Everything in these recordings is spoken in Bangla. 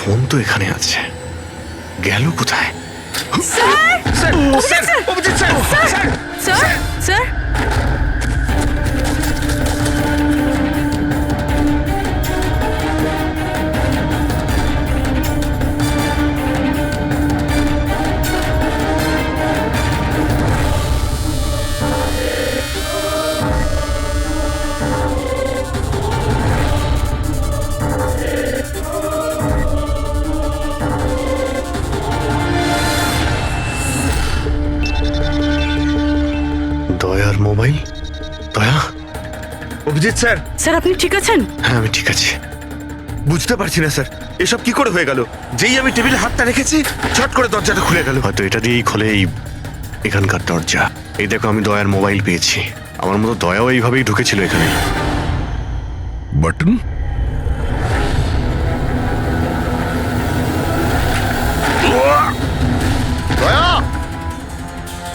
ফোন তো এখানে আছে, গেল কোথায়? স্যার দয়ার মোবাইল। দয়া, অভিজিৎ স্যার। স্যার আপনি ঠিক আছেন? হ্যাঁ আমি ঠিক আছি। বুঝতে পারছি না স্যার, এসব কি করে হয়ে গেল? যেই আমি টেবিলে হাতটা রেখেছি ছট করে দরজাটা খুলে গেল। হয়তো এটা দিয়েই খোলে এখানকার দরজা। এই দেখো, আমি দয়ার মোবাইল পেয়েছি। আমার মতো দয়াও এইভাবেই ঢুকেছিল এখানে। বাটন দয়া,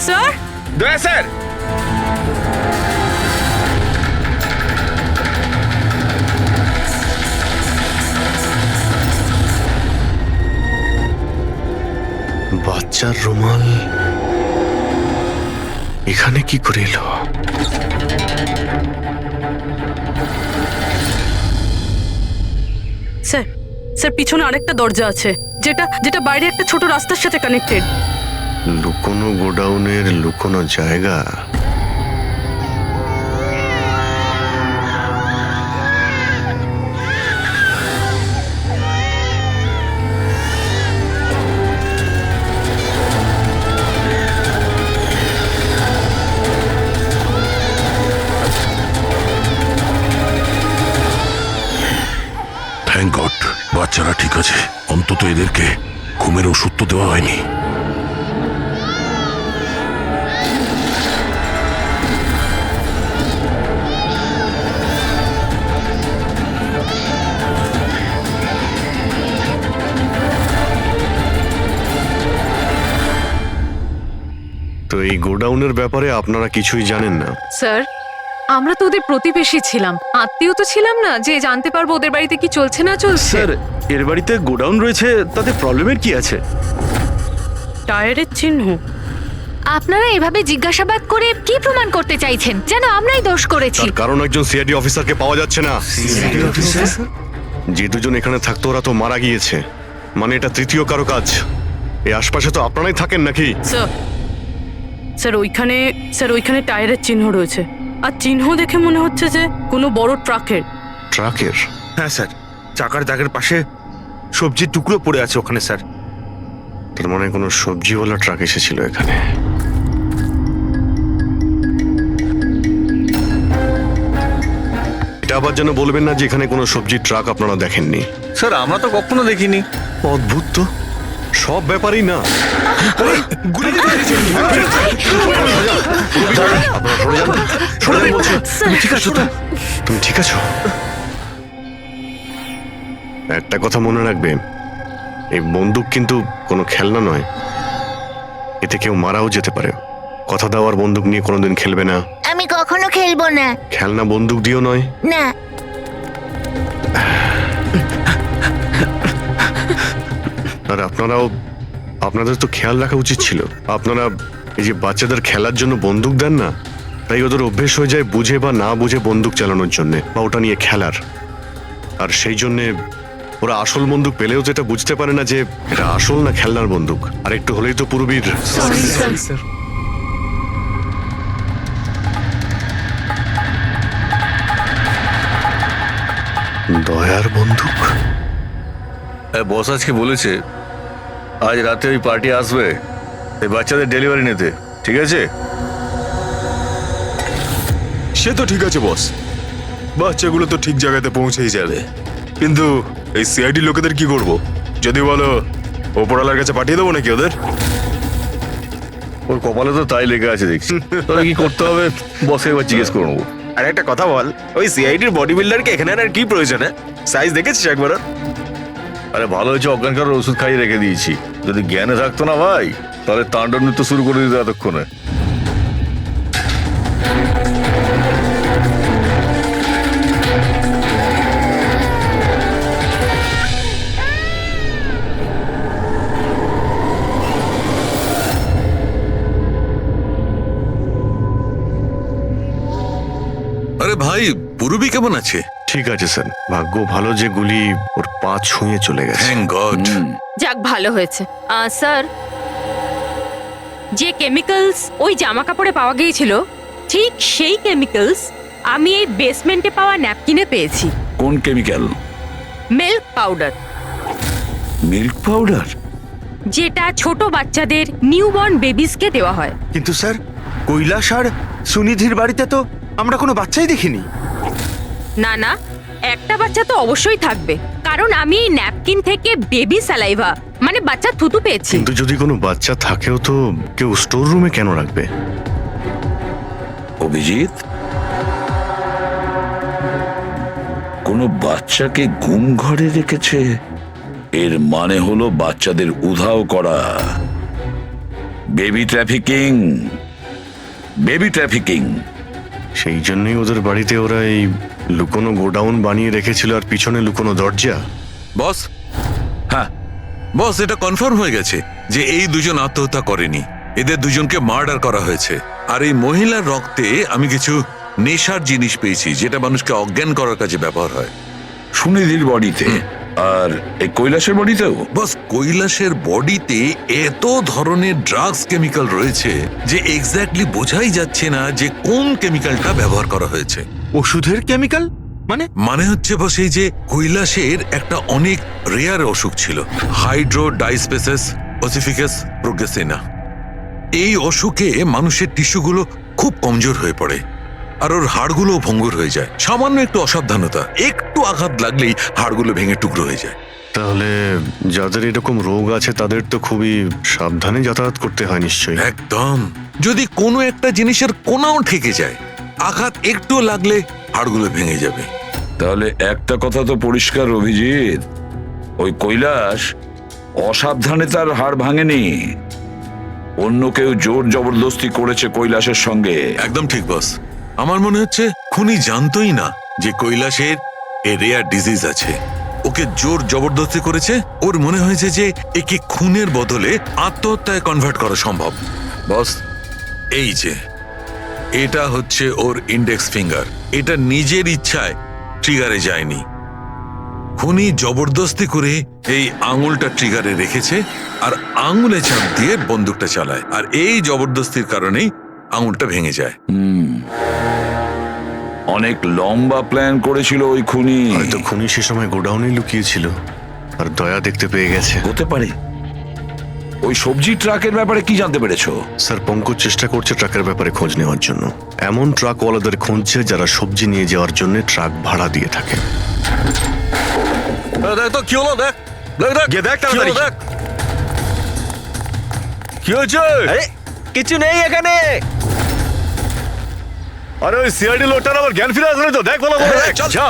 স্যার দয়া স্যার। বাচ্চার রুমাল এখানে কি করে এলো? স্যার স্যার পিছনে আরেকটা দরজা আছে, যেটা যেটা বাইরে একটা ছোট রাস্তার সাথে কানেক্টেড। লুকোনো গোডাউনের লুকোনো জায়গা। থ্যাংক গড, বাচ্চারা ঠিক আছে। অন্তত এদেরকে ঘুমের ওষুধ তো দেওয়া হয়নি। তো এই গোডাউনের ব্যাপারে আপনারা কিছুই জানেন না? স্যার, আমরা তো ওদের প্রতিবেশী ছিলাম, আত্মীয় তো ছিলাম না যে জানতে পারবো ওদের বাড়িতে কি চলছে না চলছে। স্যার, এর বাড়িতে গোডাউন রয়েছে, তাতে প্রবলেমের কি আছে? টায়ারের চিহ্ন। আপনারা এভাবে জিজ্ঞাসাবাদ করে কি প্রমাণ করতে চাইছেন? যেন আমরাই দোষ করেছি। তার কারণ একজন সিআইডি অফিসারকে পাওয়া যাচ্ছে না। যে দুজন এখানে থাকতো ওরা তো মারা গিয়েছে। মানে এটা তৃতীয় কারো কাজ। এই আশপাশে তো আপনারাই থাকেন নাকি? স্যার স্যার ওইখানে টায়ারের চিহ্ন রয়েছে, আর চিহ্ন দেখে মনে হচ্ছে যে কোনো বড় ট্রাকের। ট্রাকের? হ্যাঁ স্যার, চাকার দাগের পাশে সবজির টুকরো পড়ে আছে ওখানে স্যার। তার মানে কোনো সবজিওয়ালা ট্রাক এসেছিল এখানে। এটা আবার যেন বলবেন না যে এখানে কোনো সবজির ট্রাক আপনারা দেখেননি। স্যার, আমরা তো কখনো দেখিনি। অদ্ভুত তো, সব ব্যাপারই না। আপনারা সরে যান, সরে যান বলছি। তুমি ঠিক আছো তো? তুমি ঠিক আছো? একটা কথা মনে রাখবে, এই বন্দুক কিন্তু কোনো খেলনা নয়। এতে কেউ মারাও যেতে পারে। কথা দেওয়ার বন্দুক নিয়ে কোনোদিন খেলবে না। আমি কখনো খেলবো না। খেলনা বন্দুক দিয়েও নয়। না। আর আপনাদের তো খেয়াল রাখা উচিত ছিল। আপনারা এই যে বাচ্চাদের খেলার জন্য বন্দুক দেন না, তাই ওদের অভ্যেস হয়ে যায় বুঝে বা না বুঝে বন্দুক চালানোর জন্য বা ওটা নিয়ে খেলার। আর সেই জন্যে ওরা আসল বন্দুক পেলেও তো এটা বুঝতে পারে না যে এটা আসল না খেলনার বন্দুক। আর একটু হলেই তো পুরবীর। দয়ার বন্দুক? বস আজকে বলেছে আজ রাতে ওই পার্টি আসবে এই বাচ্চাদের ডেলিভারি নিতে, ঠিক আছে? সে তো ঠিক আছে বস, বাচ্চাগুলো তো ঠিক জায়গাতে পৌঁছেই যাবে। কিন্তু এই সিআইডি লোকেদের কি করব? যদি বলো ওপরওয়ালার কাছে পাঠিয়ে দেবো নাকি ওদের? ওর কপালে তো তাই লেগে আছে দেখছি। তবে কি করতে হবে বসে এবার জিজ্ঞেস করে নেবো। আর একটা কথা বল, ওই সিআইডির বডি বিল্ডারকে এখানে আর কি প্রয়োজন? সাইজ দেখেছিস একবার? আরে ভালো হয়েছে অজ্ঞান করার ওষুধ খাইয়ে রেখে দিয়েছি। যদি জ্ঞানে থাকতো না ভাই, তাহলে তাণ্ডব নৃত্য শুরু করে দিত এতক্ষণে। ভাই পূর্বী কেমন আছে? ঠিক আছে স্যার, ভাগ্য ভালো যে গুলি ওর পা ছুঁয়ে চলে গেছে। Thank god. যাক ভালো হয়েছে। স্যার, যে কেমিক্যালস ওই জামা কাপড়ে পাওয়া গিয়েছিল ঠিক সেই কেমিক্যালস আমি এই বেসমেন্টে পাওয়া ন্যাপকিনে পেয়েছি। কোন chemical? Milk powder, milk powder? যেটা ছোট বাচ্চাদের নিউবর্ন বেবিসকে দেওয়া হয়। কিন্তু স্যার, কৈলাস আর সুনিধির বাড়িতে তো আমরা কোনো বাচ্চাই দেখিনি। না না, একটা বাচ্চা তো অবশ্যই থাকবে, কারণ আমি এই ন্যাপকিন থেকে বেবি স্যালাইভা মানে বাচ্চার থুতু পেয়েছি। কিন্তু যদি কোনো বাচ্চা থাকেও তো কেউ স্টোর রুমে কেন রাখবে? অভিজিৎ, কোনো বাচ্চাকে গুম ঘরে রেখেছে, এর মানে হলো বাচ্চাদের উধাও করা। Baby trafficking, baby trafficking. সেই জন্যই ওদের বাড়িতে ওরা এই লুকোনো গোডাউন বানিয়ে রেখেছিল আর পিছনে লুকোনো দরজা। বস, হ্যাঁ, বস এটা কনফার্ম হয়ে গেছে যে এই দুজন আত্মহত্যা করেনি, এদের দুজনকে মার্ডার করা হয়েছে। আর এই মহিলার রক্তে আমি কিছু নেশার জিনিস পেয়েছি যেটা মানুষকে অজ্ঞান করার কাজে ব্যবহার হয়। সুনিধির বডিতে আর এই কৈলাসের বডিতেও? বস, কৈলাসের বডিতে এত ধরনের ড্রাগস কেমিক্যাল রয়েছে যে এক্স্যাক্টলি বোঝাই যাচ্ছে না যে কোন কেমিক্যালটা ব্যবহার করা হয়েছে। ওষুধের কেমিক্যাল মানে? মানে হচ্ছে বস, এই যে কৈলাসের একটা অনেক রেয়ার অসুখ ছিল, হাইড্রো ডাইস্পেসিস ওসিফিকাস প্রোগ্রেসিনা। এই অসুখে মানুষের টিস্যুগুলো খুব কমজোর হয়ে পড়ে আর ওর হাড়গুলো ভঙ্গুর হয়ে যায়। সামান্য একটু অসাবধানতা, একটু আঘাত লাগলেই হাড়গুলো ভেঙে টুকরো হয়ে যায়। তাহলে যাদের এরকম রোগ আছে তাদের তো খুবই সাবধানে যাতায়াত করতে হয় নিশ্চয়ই। একদম, যদি কোনো একটা জিনিসের কোনাও ঠেকে যায়, আঘাত একটু লাগলে হাড়গুলো ভেঙে যাবে। তাহলে একটা কথা তো পরিষ্কার অভিজিৎ, ওই কৈলাস অসাবধানে তার হাড় ভাঙেনি, অন্য কেউ জোর জবরদস্তি করেছে কৈলাসের সঙ্গে। একদম ঠিক বস, আমার মনে হচ্ছে খুনি জানতোই না যে কৈলাসের এ রেয়ার ডিজিজ আছে। ওকে জোর জবরদস্তি করেছে, ওর মনে হয়েছে যে একে খুনের বদলে আত্মহত্যায় কনভার্ট করা সম্ভব। বস, এই যে এটা হচ্ছে ওর ইন্ডেক্স ফিঙ্গার, এটা নিজের ইচ্ছায় ট্রিগারে যায়নি, খুনি জবরদস্তি করে এই আঙুলটা ট্রিগারে রেখেছে আর আঙুলে চাপ দিয়ে বন্দুকটা চালায়, আর এই জবরদস্তির কারণেই আঙুলটা ভেঙে যায়। অনেক লম্বা প্ল্যান করেছিল ওই খুনি। হয়তো খুনি সে সময় গোডাউনেই লুকিয়েছিল আর দয়া দেখতে পেয়ে গেছে। হতে পারে। ওই সবজি ট্রাকের ব্যাপারে কি জানতে পেরেছো? স্যার, পঙ্কজ চেষ্টা করছে ট্রাকের ব্যাপারে খোঁজ নেওয়ার জন্য। এমন ট্রাকওয়ালাদের খুঁজছে যারা সবজি নিয়ে যাওয়ার জন্য ট্রাক ভাড়া দিয়ে থাকে। দেখ তো কি হলো, দেখ দেখ দেখ গিয়ে দেখ কি হলো, তাড়াতাড়ি। দেখ কি হয়েছে। কিছু নেই এখানে। আরে ওই সিআইডি লোকটার আবার জ্ঞান ফিরে আসলে তো, দেখ ভালো করে, দেখ, চল। যা।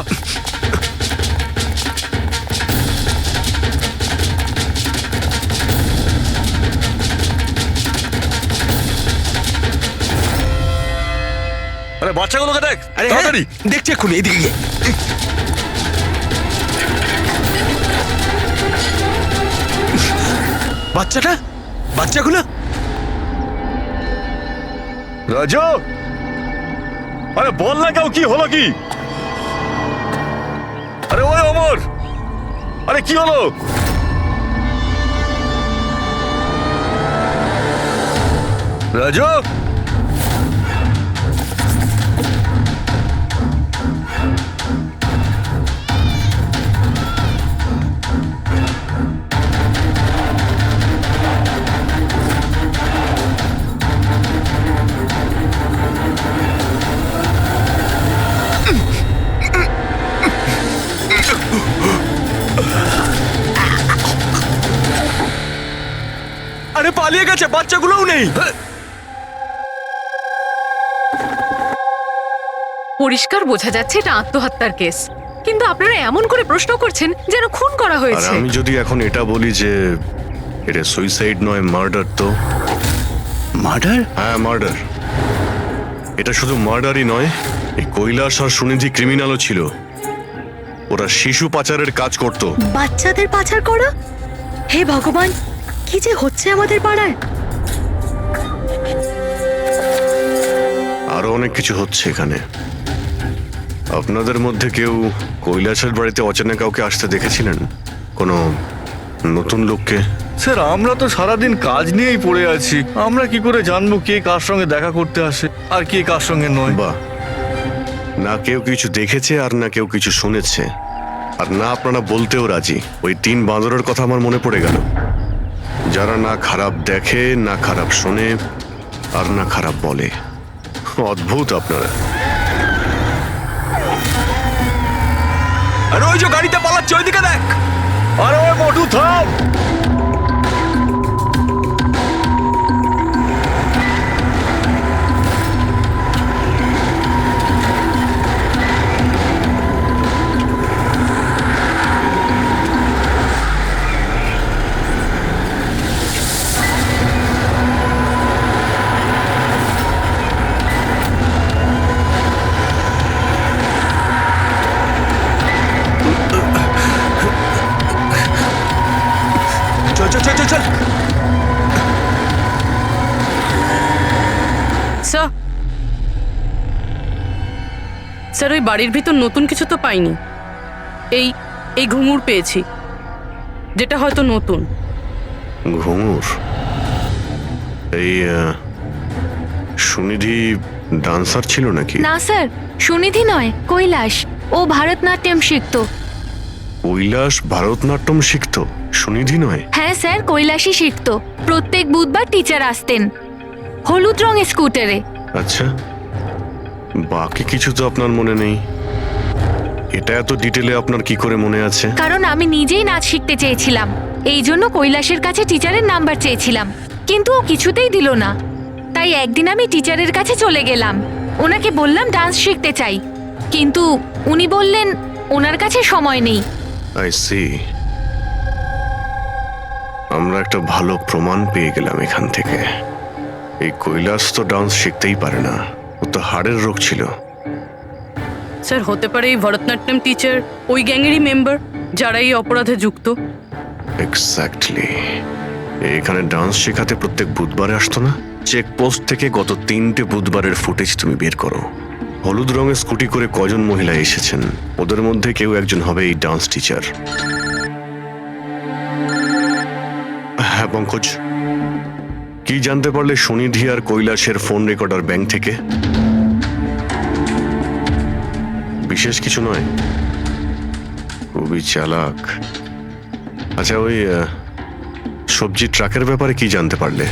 আরে বাচ্চাগুলোকে দেখ আরে তাড়াতাড়ি। দেখছি এক্ষুনি, এদিকে গিয়ে। বাচ্চাটা, বাচ্চাগুলো। রাজু, আরে বল না কেউ, কি হলো কি? আরে ওই অমর, আরে কি হলো? রাজু, আরে পালিয়ে গেছে, বাচ্চাগুলোও নেই। পরিষ্কার বোঝা যাচ্ছে এটা আত্মহত্যার কেস, কিন্তু আপনারা এমন করে প্রশ্ন করছেন যেন খুন করা আর হয়েছে। আমি যদি এখন এটা বলি যে এটা সুইসাইড নয় মার্ডার, তো মার্ডার? হ্যাঁ মার্ডার। এটা শুধু মার্ডারই নয়, এই কৈলাস আর সুনিধি ক্রিমিনালও ছিল। ওরা শিশু পাচারের কাজ করত। বাচ্চাদের পাচার করা? হে ভগবান, কি যে হচ্ছে আমাদের পাড়ায়। আরো অনেক কিছু হচ্ছে এখানে। আপনাদের মধ্যে কেউ কৈলাসের বাড়িতে অচেনা কাউকে আসতে দেখেছিলেন? কোনো নতুন লোককে? স্যার আমরা তো সারাদিন কাজ নিয়েই পড়ে আছি, আমরা কি করে জানবো কে কার সঙ্গে দেখা করতে আসে আর কে কার সঙ্গে নয়? বা না কেউ কিছু দেখেছে আর না কেউ কিছু শুনেছে, আর না আপনারা বলতেও রাজি। ওই 3 বাঁদরের কথা আমার মনে পড়ে গেল, যারা না খারাপ দেখে, না খারাপ শোনে, আর না খারাপ বলে। অদ্ভুত আপনারা। আর ওই যে গাড়িতে পালাচ্ছে ওইদিকে দেখ। আরে ওই মোটু থাম। চল চল চল চল চল। স্যার স্যার ওই বাড়ির ভিতর নতুন কিছু তো পাইনি। এই এই ঘুঙুর পেয়েছি, যেটা হয়তো নতুন। ঘুঙুর? এই সুনিধি ডান্সার ছিল নাকি? না স্যার, সুনিধি নয়, কৈলাস। ও ভারতনাট্যম শিখতো। কৈলাস ভারতনাট্যম শিখতো, সুনিধি নয়? হ্যাঁ স্যার, কৈলাসই শিখতো। প্রত্যেক বুধবার টিচার আসতেন হলুদ রঙের স্কুটারে। আচ্ছা, বাকি কিছু তো আপনার মনে নেই। এটা এত ডিটেলে আপনার কি করে মনে আছে? কারণ আমি নিজেই নাচ শিখতে চেয়েছিলাম, এই জন্য কৈলাসের কাছে টিচারের নাম্বার চেয়েছিলাম, কিন্তু ও কিছুতেই দিল না। তাই একদিন আমি টিচারের কাছে চলে গেলাম, ওনাকে বললাম ডান্স শিখতে চাই, কিন্তু উনি বললেন ওনার কাছে সময় নেই। I see. আমরা একটা ভালো প্রমাণ পেয়ে গেলাম এখান থেকে। এই কৈলাস তো ডান্স শিখতেই পারে না, ও তো হাড়ের রোগ ছিল। স্যার হতে পারে এই ভরতনাট্যম টিচার ওই গ্যাংয়েরই মেম্বার যারা এই অপরাধে যুক্ত। এক্স্যাক্টলি। এখানে ডান্স শেখাতে প্রত্যেক বুধবারে আসতো না? চেকপোস্ট থেকে গত 3টে বুধবারের ফুটেজ তুমি বের করো। হলুদ রঙের স্কুটি করে কজন মহিলা এসেছেন, ওদের মধ্যে কেউ একজন হবে এই ডান্স টিচার। হ্যাঁ পঙ্কজ, কি জানতে পারলে সুনিধি আর কৈলাসের ফোন রেকর্ডার ব্যাংক থেকে? বিশেষ কিছু নয়, খুবই চালাক। আচ্ছা, ওই সবজি ট্রাকের ব্যাপারে কি জানতে পারলে?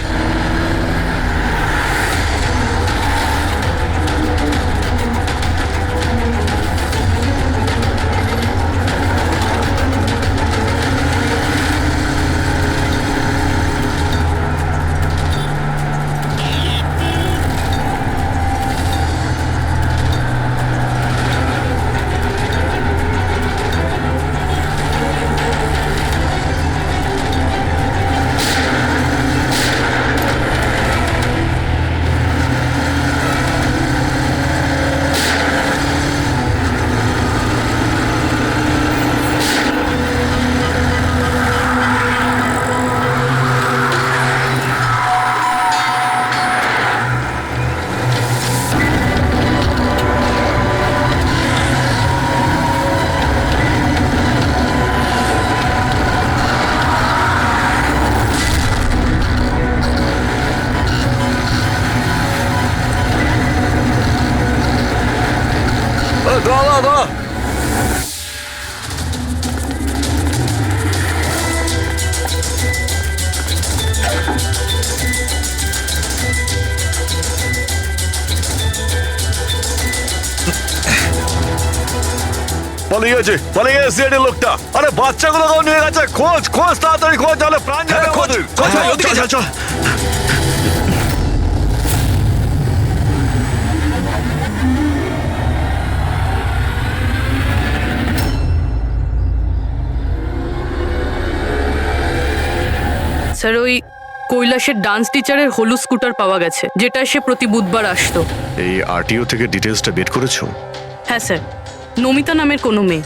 পালিয়ে গেছে, পালিয়ে গেছে সিআইডি লোকটা। আরে বাচ্চাগুলোকেও নিয়ে গেছে। খোঁজ খোঁজ, তাড়াতাড়ি খোঁজ, তাহলে প্রাণ যাবে আমাদের। চল চল। স্যার ওই কৈলাসের ডান্স টিচারের হলুদ স্কুটার পাওয়া গেছে, যেটা সে প্রতি বুধবার আসতো। এই আরটিও থেকে ডিটেলসটা বের করেছো? হ্যাঁ স্যার, নমিতা নামের কোনো মেয়ে।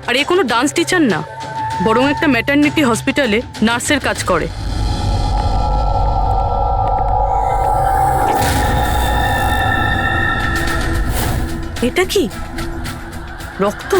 আর এ কোনো ডান্স টিচার না, বরং একটা ম্যাটারনিটি হসপিটালে নার্সের কাজ করে। এটা কি? রক্ত?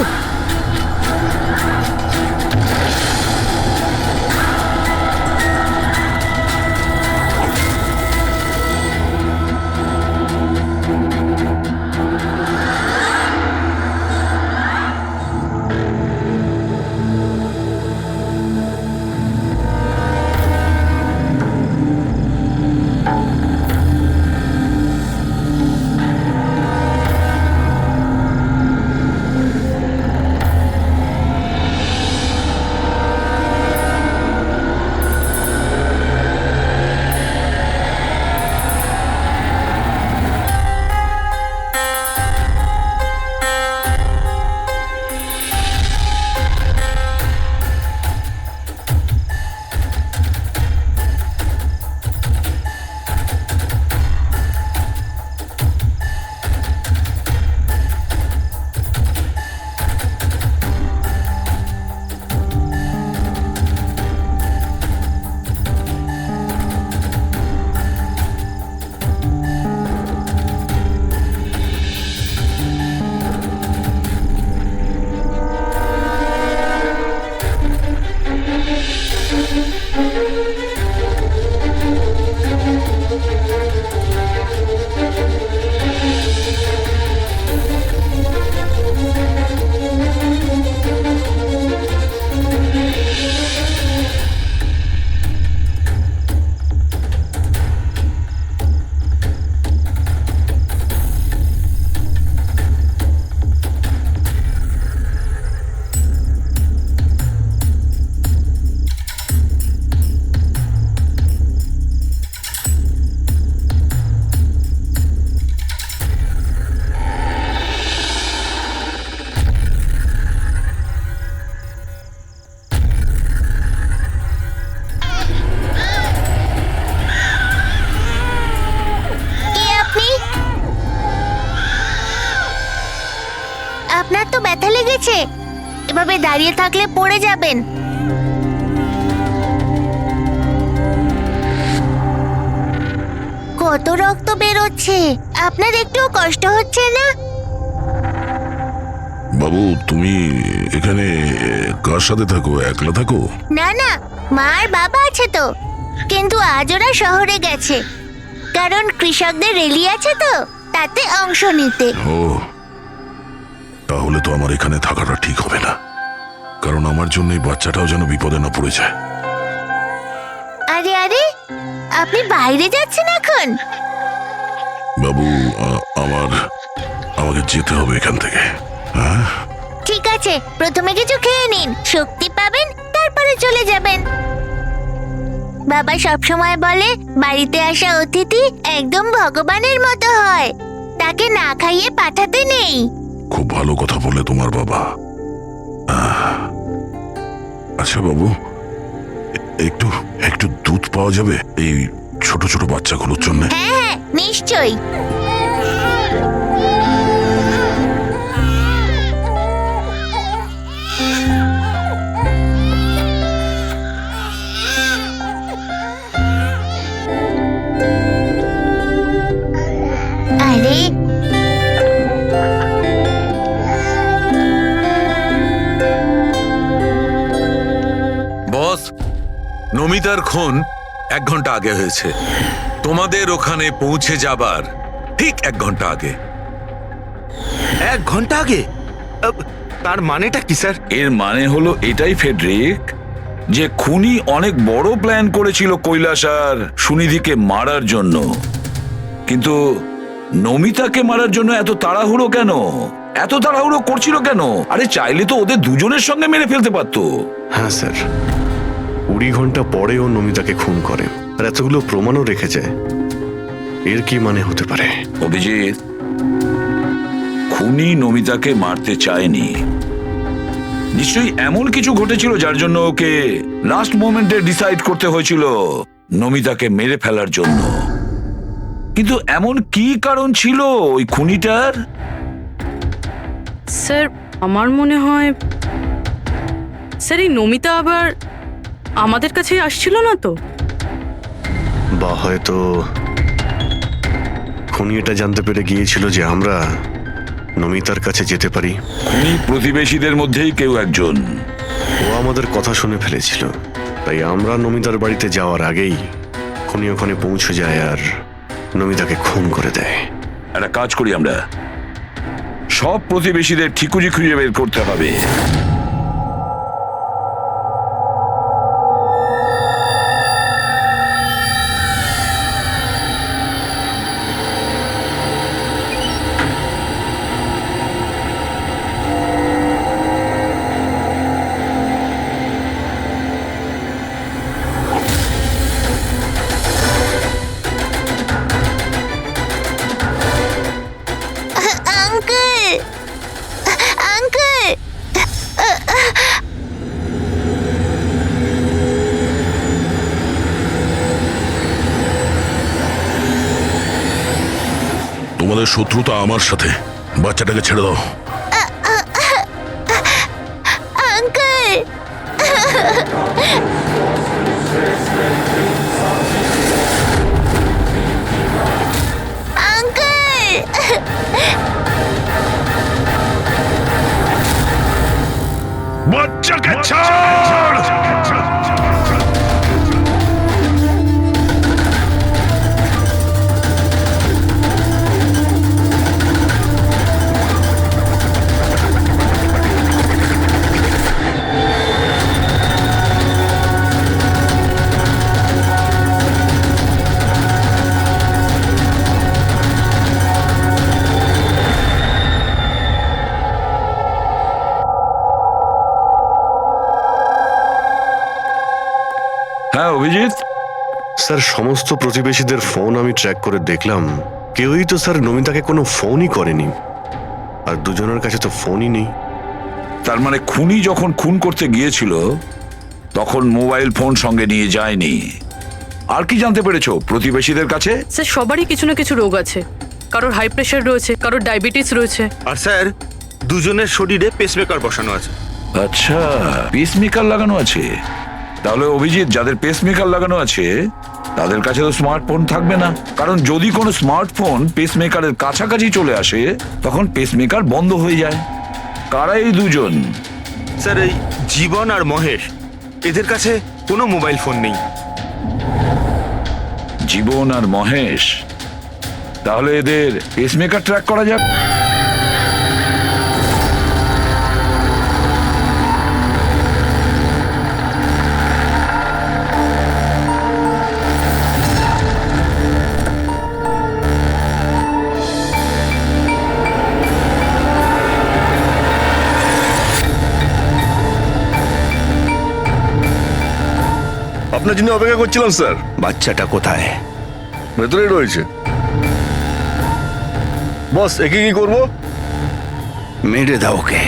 আপনার তো ব্যথা লেগেছে, এভাবে দাঁড়িয়ে থাকলে পড়ে যাবেন। কত রক্ত বেরোচ্ছে, আপনার একটুও কষ্ট হচ্ছে না? বাবু, তুমি এখানে কার সাথে থাকো? একলা থাকো? না না, মা আর বাবা আছে তো, কিন্তু আজ ওরা শহরে গেছে, কারণ কৃষকদের র্যালি আছে তো, তাতে অংশ নিতে। ও, তাহলে তো আমার এখানে থাকাটা ঠিক হবে না, কারণ আমার জন্য এই বাচ্চাটাও যেন বিপদে না পড়ে যায়। আরে আরে, আপনি বাইরে যাচ্ছেন এখন? বাবু, আমাকে যেতে হবে এখান থেকে। হ্যাঁ, ঠিক আছে, প্রথমে কিছু খেয়ে নিন, শক্তি পাবেন, তারপরে চলে যাবেন। বাবা সবসময় বলে বাড়িতে আসা অতিথি একদম ভগবানের মতো হয়, তাকে না খাইয়ে পাঠাতে নেই। খুব ভালো কথা বলে তোমার বাবা। আচ্ছা বাবু, একটু একটু দুধ পাওয়া যাবে এই ছোট ছোট বাচ্চাগুলোর জন্য? হ্যাঁ হ্যাঁ, নিশ্চয়ই। আরে, বস, নমিতার খুন 1 ঘন্টা আগে হয়েছে, তোমাদের ওখানে পৌঁছে যাবার ঠিক 1 ঘন্টা আগে। 1 ঘন্টা আগে? তার মানেটা কি স্যার? এর মানে হলো এটাই ফেডরিক, যে খুনি অনেক বড় প্ল্যান করেছিল কৈলাস আর সুনিধিকে মারার জন্য, কিন্তু নমিতাকে মারার জন্য এত তাড়াহুড়ো কেন? এত তাড়াহুড়ো করছিল কেন? আরে চাইলে তো ওদের দুজনের সঙ্গে মেরে ফেলতে পারতো। হ্যাঁ স্যার, 20 ঘন্টা পরেও নমিতাকে খুন করে, আর এতগুলো প্রমাণও রেখে যায়। এর কি মানে হতে পারে? অভিজিৎ, খুনি নমিতাকে মারতে চায়নি, নিশ্চয়ই এমন কিছু ঘটেছিল যার জন্য ওকে লাস্ট মোমেন্টে ডিসাইড করতে হয়েছিল নমিতাকে মেরে ফেলার জন্য। কিন্তু এমন কি কারণ ছিল ওই খুনিটার? স্যার, আমার মনে হয় স্যার এই নমিতা আবার আমাদের কাছেই আসছিল না তো? বা হয়তো খুনি এটা জানতে পেরে গিয়েছিল যে আমরা নমিতার কাছে যেতে পারি? উনি প্রতিবেশীদের মধ্যেই কেউ একজন। ও আমাদের কথা শুনে ফেলেছিল, তাই আমরা নমিতার বাড়িতে যাওয়ার আগেই খুনি ওখানে পৌঁছে যায় আর নমিতাকে খুন করে দেয়। একটা কাজ করি আমরা, সব প্রতিবেশীদের ঠিকুজি খুঁজে বের করতে হবে। আঙ্কেল, আঙ্কেল, তোমাদের শত্রুতা আমার সাথে, বাচ্চাটাকে ছেড়ে দাও। আঙ্কেল, আঙ্কেল, বাচ্চাকে ছাড়! হ্যাঁ অভিজিৎ, স্যার, সমস্ত প্রতিবেশীদের ফোন আমি ট্র্যাক করে দেখলাম, কেউই তো স্যার নমিতাকে কোনো ফোনই করেনি, আর দুজনের কাছে তো ফোনই নেই। তার মানে খুনি যখন খুন করতে গিয়েছিল তখন মোবাইল ফোন সঙ্গে নিয়ে যায়নি। আর কি জানতে পেরেছো প্রতিবেশীদের কাছে? স্যার, সবারই কিছু না কিছু রোগ আছে। কারোর হাই প্রেশার রয়েছে, কারোর ডায়াবেটিস রয়েছে। আর স্যার, দুজনের শরীরে পেসমেকার বসানো আছে। আচ্ছা, পেসমেকার লাগানো আছে। তাহলে অভিজিৎ, যাদের পেসমেকার লাগানো আছে তাদের কাছে তো স্মার্টফোন থাকবে না, কারণ যদি কোনো স্মার্টফোন পেসমেকারের কাছাকাছি চলে আসে তখন পেসমেকার বন্ধ হয়ে যায়। কারা এই দুজন? স্যার, এই জীবন আর মহেশ, এদের কাছে কোনো মোবাইল ফোন নেই। জীবন আর মহেশ? তাহলে এদের পেসমেকার ট্র্যাক করা যাক। আপনার জন্য অপেক্ষা করছিলাম স্যার। বাচ্চাটা কোথায়? ভেতরেই রয়েছে। বস, একে কি করবো? মেরে দাও ওকে।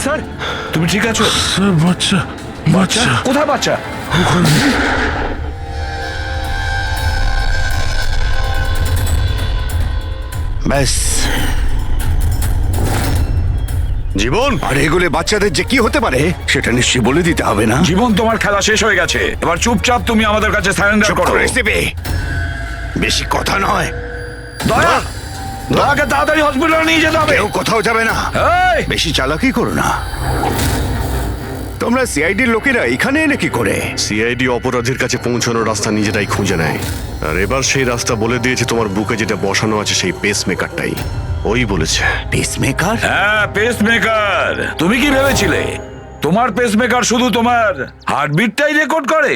স্যার, তুমি ঠিক আছো? বাচ্চা, বাচ্চা কোথায় বাচ্চা? ব্যাস, জীবন, আর এগুলো বাচ্চাদের যে কি হতে পারে সেটা নিশ্চয়ই বলে দিতে হবে না? জীবন, তোমার খেলা শেষ হয়ে গেছে। এবার চুপচাপ তুমি আমাদের কাছে সারেন্ডার চুপ করো। করে এসেবে। বেশি কথা নয়। দয়া, দয়াকে তাড়াতাড়ি হসপিটালে নিয়ে যেতে হবে। কেউ কোথাও যাবে না। এই, বেশি চালাকি করো না। তোমরা সিআইডির লোকেরা এখানে এলে কি করে? সিআইডি অপরাধীর কাছে পৌঁছানোর রাস্তা নিজেরাই খুঁজে নেয়, আর এবার সেই রাস্তা বলে দিয়েছে তোমার বুকে যেটা বসানো আছে সেই পেসমেকারটাই। ওই বলেছে। পেসমেকার? হ্যাঁ, পেসমেকার। তুমি কি ভেবেছিলে তোমার পেসমেকার শুধু তোমার হার্টবিটটাই রেকর্ড করে?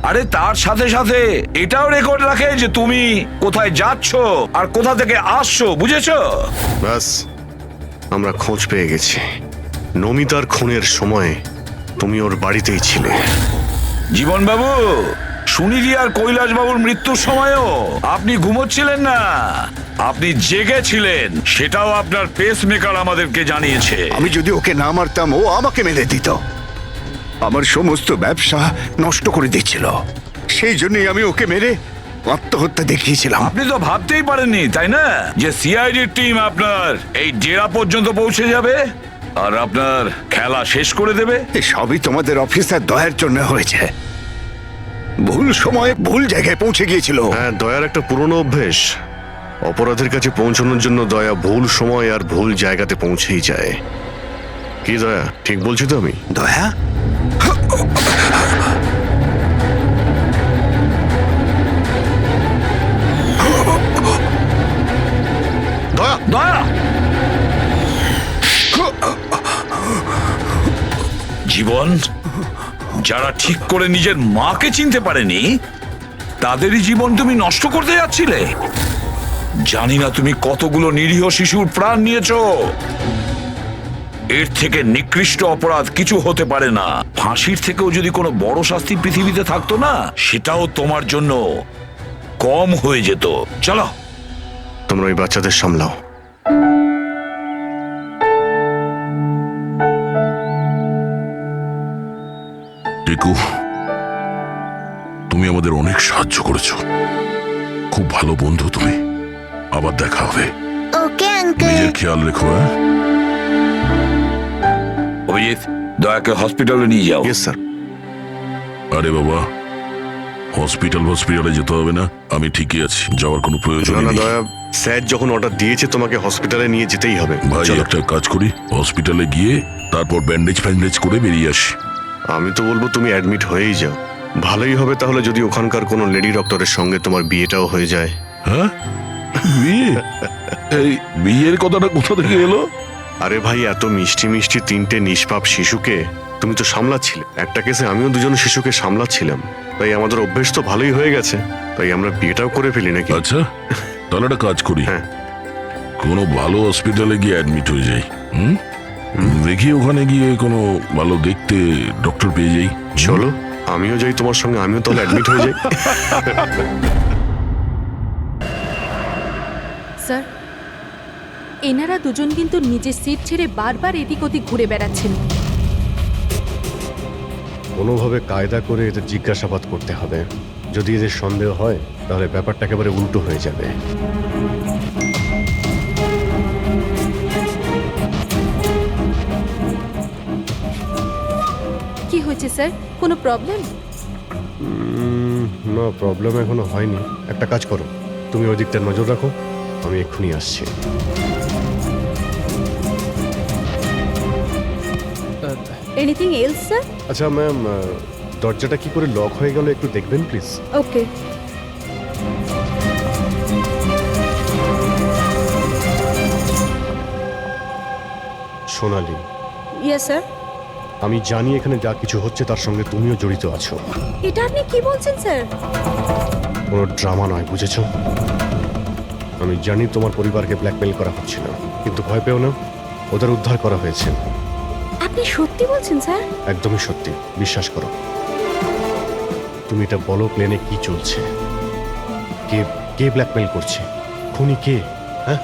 আরে তার সাথে সাথে এটাও রেকর্ড রাখে যে তুমি কোথায় যাচ্ছ আর কোথা থেকে আসছো, বুঝেছো? ব্যাস, আমরা খোঁজ পেয়ে গেছি। নমিতার খুনের সময় তুমি ওর বাড়িতেই ছিলে। জীবন বাবু, সুনিধি আর কৈলাস বাবুর মৃত্যুর সময়ও আপনি ঘুমোচ্ছিলেন না, আপনি জেগেছিলেন। সেটাও আপনার পেসমেকার আমাদেরকে জানিয়েছে। আমি যদি ওকে না মারতাম ও আমাকে মেরে দিত। আমার সমস্ত ব্যবসা নষ্ট করে দিচ্ছিল। সেই জন্যই আমি ওকে মেরে আত্মহত্যা দেখিয়েছিলাম। আপনি তো ভাবতেই পারেননি, তাই না, যে সিআইডির টিম আপনার এই ডেরা পর্যন্ত পৌঁছে যাবে আর আপনার খেলা শেষ করে দেবে। সবই তোমাদের অফিসার দয়ার জন্য হয়েছে। ভুল সময়ে ভুল জায়গায় পৌঁছে গিয়েছিল। হ্যাঁ, দয়ার একটা পুরনো অভ্যেস। অপরাধের কাছে পৌঁছানোর জন্য দয়া ভুল সময় আর ভুল জায়গাতে পৌঁছেই যায়। কি দয়া, ঠিক বলছি তো আমি? দয়া? দয়া, দয়া, জীবন, যারা ঠিক করে নিজের মাকে চিনতে পারেনি তাদেরই জীবন তুমি নষ্ট করতে যাচ্ছিলে। জানি না তুমি কতগুলো নিরীহ শিশুর প্রাণ নিয়েছো। এর থেকে নিকৃষ্ট অপরাধ কিছু হতে পারে না। ফাঁসির থেকেও যদি কোনো বড় শাস্তি পৃথিবীতে থাকতো না, সেটাও তোমার জন্য কম হয়ে যেত। চলো, তোমরা ওই বাচ্চাদের সামলাও। টিকু, তুমি আমাদের অনেক সাহায্য করেছো। খুব ভালো বন্ধু তুমি। আবার দেখা হবে। Okay uncle. নিজের খেয়াল রেখো। হ্যাঁ, অভিজিৎ, দয়াকে হসপিটালে নিয়ে যাও। Yes sir. আরে বাবা, হসপিটালে যেতে হবে না। আমি ঠিকই আছি, যাওয়ার কোনো প্রয়োজন না না নেই। দয়া, স্যার যখন অর্ডার দিয়েছে তোমাকে হসপিটালে নিয়ে যেতেই হবে। ভাই, চলো। একটা কাজ করি, হসপিটালে গিয়ে তারপর ব্যান্ডেজ করে বেরিয়ে আসি। আমি তো বলবো তুমি অ্যাডমিট হয়েই যাও। ভালোই হবে তাহলে যদি ওখানকার কোনো লেডি ডক্টরের সঙ্গে তোমার বিয়েটাও হয়ে যায়। হ্যাঁ, বিয়ে? এই বিয়ের কথাটা কোথা থেকে এলো? আরে ভাই, এত মিষ্টি মিষ্টি তিনটে নিষ্পাপ শিশুকে তুমি তো সামলাচ্ছিলে। একটা কেসে আমিও দুজন শিশুকে সামলাচ্ছিলাম। তাই আমাদের অভ্যেস তো ভালোই হয়ে গেছে। তাই আমরা বিয়েটাও করে ফেলি নাকি? আচ্ছা, তাহলে একটা কাজ করি, হ্যাঁ। কোনো ভালো হসপিটালে গিয়ে অ্যাডমিট হয়ে যাই। দেখি ওখানে গিয়ে কোনো ভালো দেখতে ডক্টর পেয়ে যাই। চলো, আমিও যাই তোমার সঙ্গে, আমিও তাহলে অ্যাডমিট হয়ে যাই। স্যার, এনারা দুজন কিন্তু নিজের সিট ছেড়ে বারবার এদিক ওদিক ঘুরে বেড়াচ্ছেন। কোনোভাবে কায়দা করে এদের জিজ্ঞাসাবাদ করতে হবে। যদি এদের সন্দেহ হয় তাহলে ব্যাপারটা একেবারে উল্টো হয়ে যাবে। কি হয়েছে স্যার, কোনো প্রবলেম? না, প্রবলেম এখনো হয়নি। একটা কাজ করো, তুমি ওই দিকটা নজর রাখো, আমি এক্ষুনি আসছি। Anything else sir? আচ্ছা ম্যাম, দরজাটা কি করে লক হয়ে গেল একটু দেখবেন please? Okay. Sonali, yes sir. আমি জানি এখানে যা কিছু হচ্ছে তার সঙ্গে তুমিও জড়িত আছো। এটা আপনি কি বলছেন স্যার? কোনো ড্রামা নয়, বুঝেছো? আমি জানি তোমার পরিবারকে ব্ল্যাকমেল করা হচ্ছিল, কিন্তু ভয় পেও না, ওদের উদ্ধার করা হয়েছে। আপনি সত্যি বলছেন স্যার? একদমই সত্যি, বিশ্বাস করো। তুমি এটা বলো, প্লেনে কি চলছে? কে কে ব্ল্যাকমেল করছে? খুনি কে? হ্যাঁ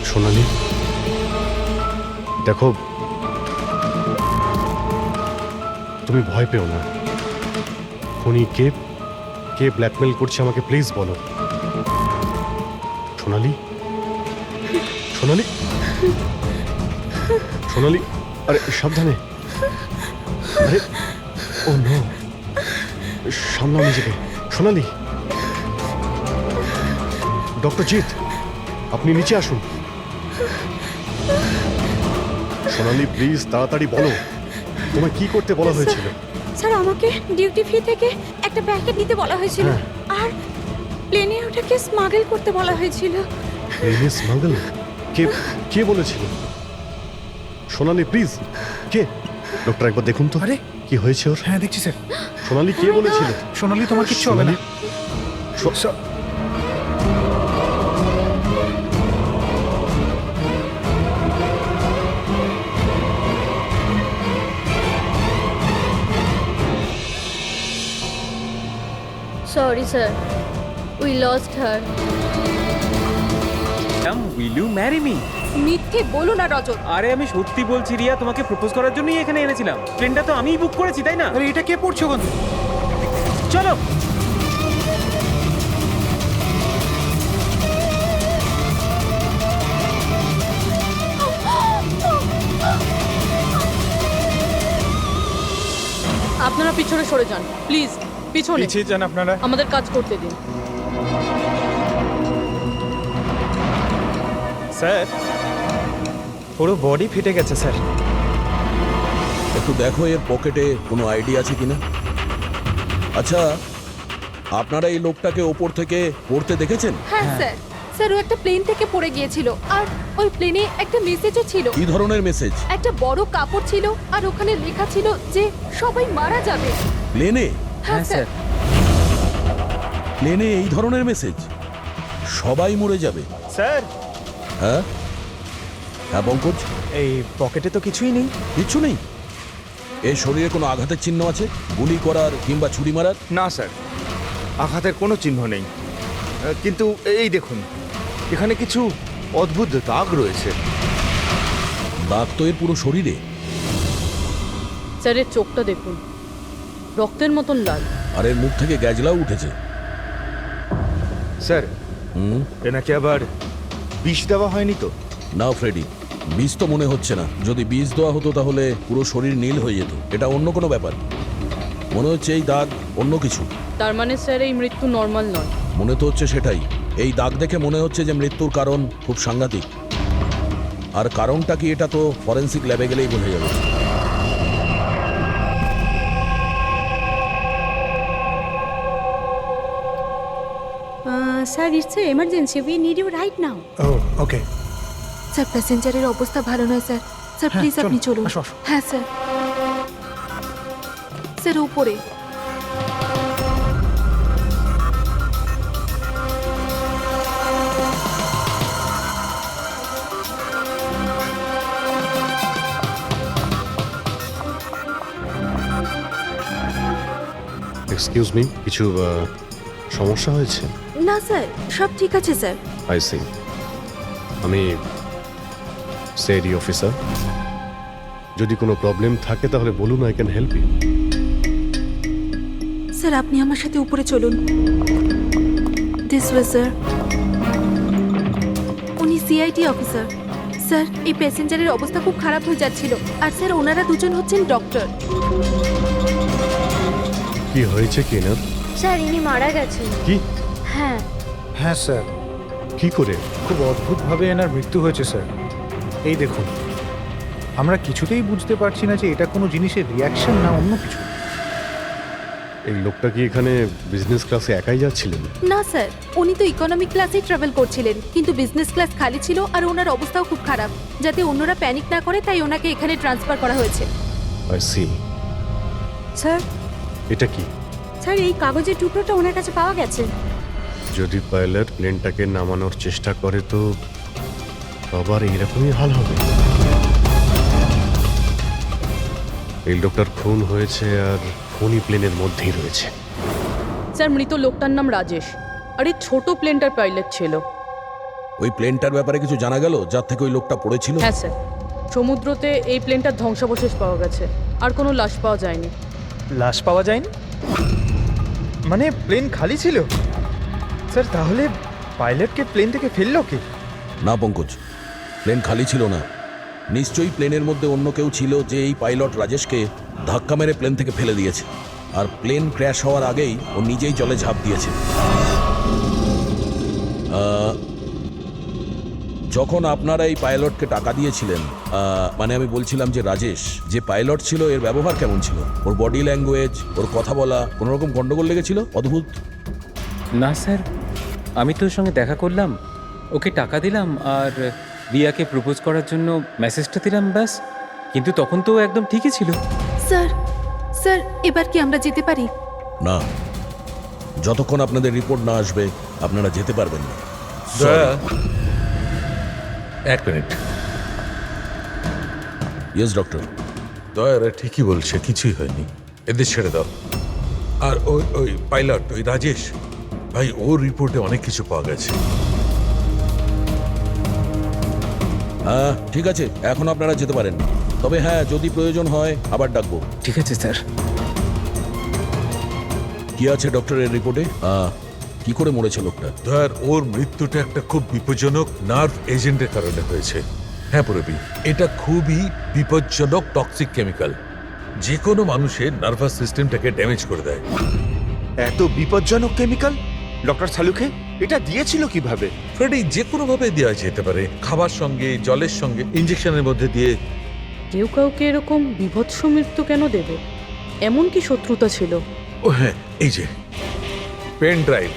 সোনালি, দেখো, তুমি ভয় পেও না। খুনি কে, কে ব্ল্যাকমেল করছে আমাকে প্লিজ বলো। সোনালি, সোনালি, সোনালি, আরে সাবধানে। আরে ও নো, সামলাও নিজেকে। সোনালি, ডক্টর জিৎ, আপনি নিচে আসুন। সোনালি প্লিজ তাড়াতাড়ি বলো, তোমায় কি করতে বলা হয়েছিল? স্যার আমাকে ডিউটি ফ্রি থেকে একটা প্যাকেট নিতে বলা হয়েছিল, আর প্লেনে ওটাকে স্মাগল করতে বলা হয়েছিল। প্লেনে স্মাগল? কে কে বলেছিল? সোনালি প্লিজ, কে? ডক্টর একবার দেখুন তো। আরে কি হয়েছে ওর? হ্যাঁ দেখছি স্যার। সোনালি কে বলেছিল? সোনালি তোমার কিচ্ছু হবে না। Sorry sir, we lost her. Will you marry me? মিথ্যে বলো না রজত। আরে আমি সত্যি বলছি রিয়া, তোমাকে প্রপোজ করার জন্যই এখানে এনেছিলাম। ট্রেনটা তো আমিই বুক করেছি, তাই না? আরে এটা কে পড়ছো বন্ধু? চলো। আপনারা পিছনে সরে যান প্লিজ, পিছনে। পিছিয়ে যান আপনারা। আমাদের কাজ করতে দিন। স্যার পুরো বডি ফেটে গেছে স্যার। একটু দেখো এর পকেটে কোনো আইডি আছে কিনা। আচ্ছা, আপনারা এই লোকটাকে ওপর থেকে পড়তে দেখেছেন? হ্যাঁ স্যার, স্যার ও একটা প্লেন থেকে পড়ে গিয়েছিল, আর ওই প্লেনে একটা মেসেজও ছিল। কি ধরনের মেসেজ? একটা বড় কাপড় ছিল, আর ওখানে লেখা ছিল যে সবাই মারা যাবে। প্লেনে? হ্যাঁ স্যার। প্লেনে এই ধরনের মেসেজ? সবাই মরে যাবে? স্যার। হ্যাঁ হ্যাঁ পঙ্কজ, এই পকেটে তো কিছুই নেই। কিচ্ছু নেই? এর শরীরে কোনো আঘাতের চিহ্ন আছে? গুলি করার কিংবা ছুরি মারার? না স্যার, আঘাতের কোনো চিহ্ন নেই, কিন্তু এই দেখুন এখানে কিছু অদ্ভুত দাগ রয়েছে। দাগ তো এর পুরো শরীরে। স্যারের চোখটা দেখুন, রক্তের মতন লাল। আর এর মুখ থেকে গ্যাজলাও উঠেছে। স্যার এনাকে আবার বিষ দেওয়া হয়নি তো? না ফ্রেডি, বিষ তো মনে হচ্ছে না। যদি বিষ দেওয়া হতো তাহলে পুরো শরীর নীল হয়ে যেত। এটা অন্য কোনো ব্যাপার মনে হচ্ছে। এই দাগ অন্য কিছু। তার মানে স্যার এই মৃত্যু নর্মাল নয়? মনে তো হচ্ছে সেটাই। এই দাগ দেখে মনে হচ্ছে যে মৃত্যুর কারণ খুব সাংঘাতিক। আর কারণটা কি এটা তো ফরেন্সিক ল্যাবে গেলেই বোঝা যাবে। Sir it's a emergency, we need you right now. Oh okay. Sir প্যাসেঞ্জারের অবস্থা ভালো নয় স্যার। স্যার প্লিজ আপনি চলুন। হ্যাঁ স্যার। স্যার উপরে। এক্সকিউজ মি, কিছু সমস্যা হয়েছে? না স্যার, সব ঠিক আছে স্যার। I see. আমি সিআইডি অফিসার। যদি কোনো প্রবলেম থাকে তাহলে বলুন, I can help you. Sir আপনি আমার সাথে উপরে চলুন। This way sir. উনি সিআইডি অফিসার। স্যার এই প্যাসেঞ্জারের অবস্থা খুব খারাপ হয়ে যাচ্ছিল, আর স্যার ওনারা দুজন হচ্ছেন ডক্টর। কি হয়েছে কি না? স্যার ইনি মারা গেছেন। কি? হ্যাঁ। হ্যাঁ স্যার। কি করে? খুব অদ্ভুতভাবে এনার মৃত্যু হয়েছে স্যার। এই দেখুন, আমরা কিছুতেই বুঝতে পারছি না যে এটা কোনো জিনিসের রিয়াকশন না অন্য কিছু। এই লোকটা কি এখানে বিজনেস ক্লাসে একাই যাচ্ছিলেন? না স্যার, উনি তো ইকোনমিক ক্লাসেই ট্রাভেল করছিলেন, কিন্তু বিজনেস ক্লাস খালি ছিল আর ওনার অবস্থাও খুব খারাপ। যাতে অন্যরা প্যানিক না করে তাই ওনাকে এখানে ট্রান্সফার করা হয়েছে। I see. স্যার। এটা কি? স্যার এই কাগজের টুকরোটা ওনার কাছে পাওয়া গেছে। যদি পাইলট প্লেনটাকে নামানোর চেষ্টা করে তো আবার এইরকমই হাল হবে। এই লোকটার খুন হয়েছে আর খুনি প্লেনের মধ্যেই রয়েছে। স্যার মৃত লোকটার নাম রাজেশ, আর এই ছোট প্লেনটার পাইলট ছিল। ওই প্লেনটার ব্যাপারে কিছু জানা গেল যার থেকে ওই লোকটা পড়েছিল? হ্যাঁ স্যার, সমুদ্রতে এই প্লেনটার ধ্বংসাবশেষ পাওয়া গেছে, আর কোনো লাশ পাওয়া যায়নি। লাশ পাওয়া যায়নি? মানে প্লেন খালি ছিল? স্যার তাহলে পাইলটকে প্লেন থেকে ফেললো কি? না পঙ্কজ, প্লেন খালি ছিল না। নিশ্চয়ই প্লেনের মধ্যে অন্য কেউ ছিল যে এই পাইলট রাজেশকে ধাক্কা মেরে প্লেন থেকে ফেলে দিয়েছে, আর প্লেন ক্র্যাশ হওয়ার আগেই ও নিজেই জলে ঝাঁপ দিয়েছে। যখন আপনারা এই পাইলটকে টাকা দিয়েছিলেন, মানে আমি বলছিলাম যে রাজেশ যে পাইলট ছিল এর ব্যবহার কেমন ছিল? ওর বডি ল্যাঙ্গুয়েজ, ওর কথা বলা কোনো রকম গন্ডগোল লেগেছিল? অদ্ভুত। না স্যার, আমি তো ওর সঙ্গে দেখা করলাম, ওকে টাকা দিলাম আর রিয়াকে প্রপোজ করার জন্য মেসেজটা দিলাম, ব্যাস। কিন্তু তখন তো ও একদম ঠিকই ছিল। স্যার স্যার এবার কি আমরা যেতে পারি? না, যতক্ষণ আপনাদের রিপোর্ট না আসবে আপনারা যেতে পারবেন না। এক মিনিট। Yes doctor. দয়ারা ঠিকই বলছে, কিছুই হয়নি, এদের ছেড়ে দাও। আর ওই ওই পাইলট, ওই রাজেশ ভাই, ওর রিপোর্টে অনেক কিছু পাওয়া গেছে। হ্যাঁ ঠিক আছে, এখন আপনারা যেতে পারেন। তবে হ্যাঁ, যদি প্রয়োজন হয় আবার ডাকবো। ঠিক আছে স্যার। কি আছে ডক্টরের রিপোর্টে? কি করে মরেছে লোকটা? ধর, ওর মৃত্যুটা একটা খুব বিপজ্জনক নার্ভ এজেন্টের কারণে হয়েছে। হ্যাঁ পুরবি, এটা খুবই বিপজ্জনক টক্সিক কেমিক্যাল, যে কোনো মানুষের নার্ভাস সিস্টেমটাকে ড্যামেজ করে দেয়। এত বিপজ্জনক কেমিক্যাল ডক্টর সালুকে এটা দিয়েছিল কিভাবে? ফ্রেডি, যে কোনো ভাবে দেওয়া যেতে পারে, খাবার সঙ্গে, জলের সঙ্গে, ইঞ্জেকশনের মধ্যে দিয়ে। কেউ কাউকে এরকম বিভৎস মৃত্যু কেন দেবে? এমন কি শত্রুতা ছিল? ও হ্যাঁ, এই যে পেন ড্রাইভ,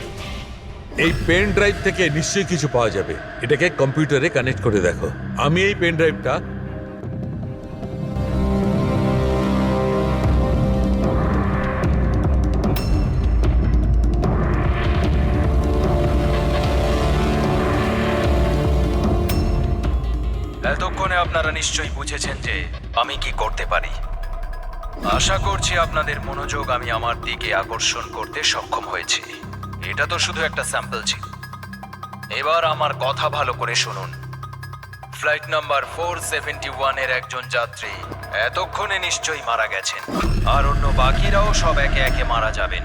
এই পেন ড্রাইভ থেকে নিশ্চয়ই কিছু পাওয়া যাবে। এটাকে কম্পিউটারে কানেক্ট করে দেখো। আমি এই পেন ড্রাইভটা এতক্ষণে আপনারা নিশ্চয়ই বুঝেছেন যে আমি কি করতে পারি। আশা করছি আপনাদের মনোযোগ আমি আমার দিকে আকর্ষণ করতে সক্ষম হয়েছি। এটা তো শুধু একটা স্যাম্পল ছিল। এবার আমার কথা ভালো করে শুনুন। ফ্লাইট নাম্বার 471 এর একজন যাত্রী এতক্ষণে নিশ্চয়ই মারা গেছেন, আর অন্য বাকিরাও সব একে একে মারা যাবেন,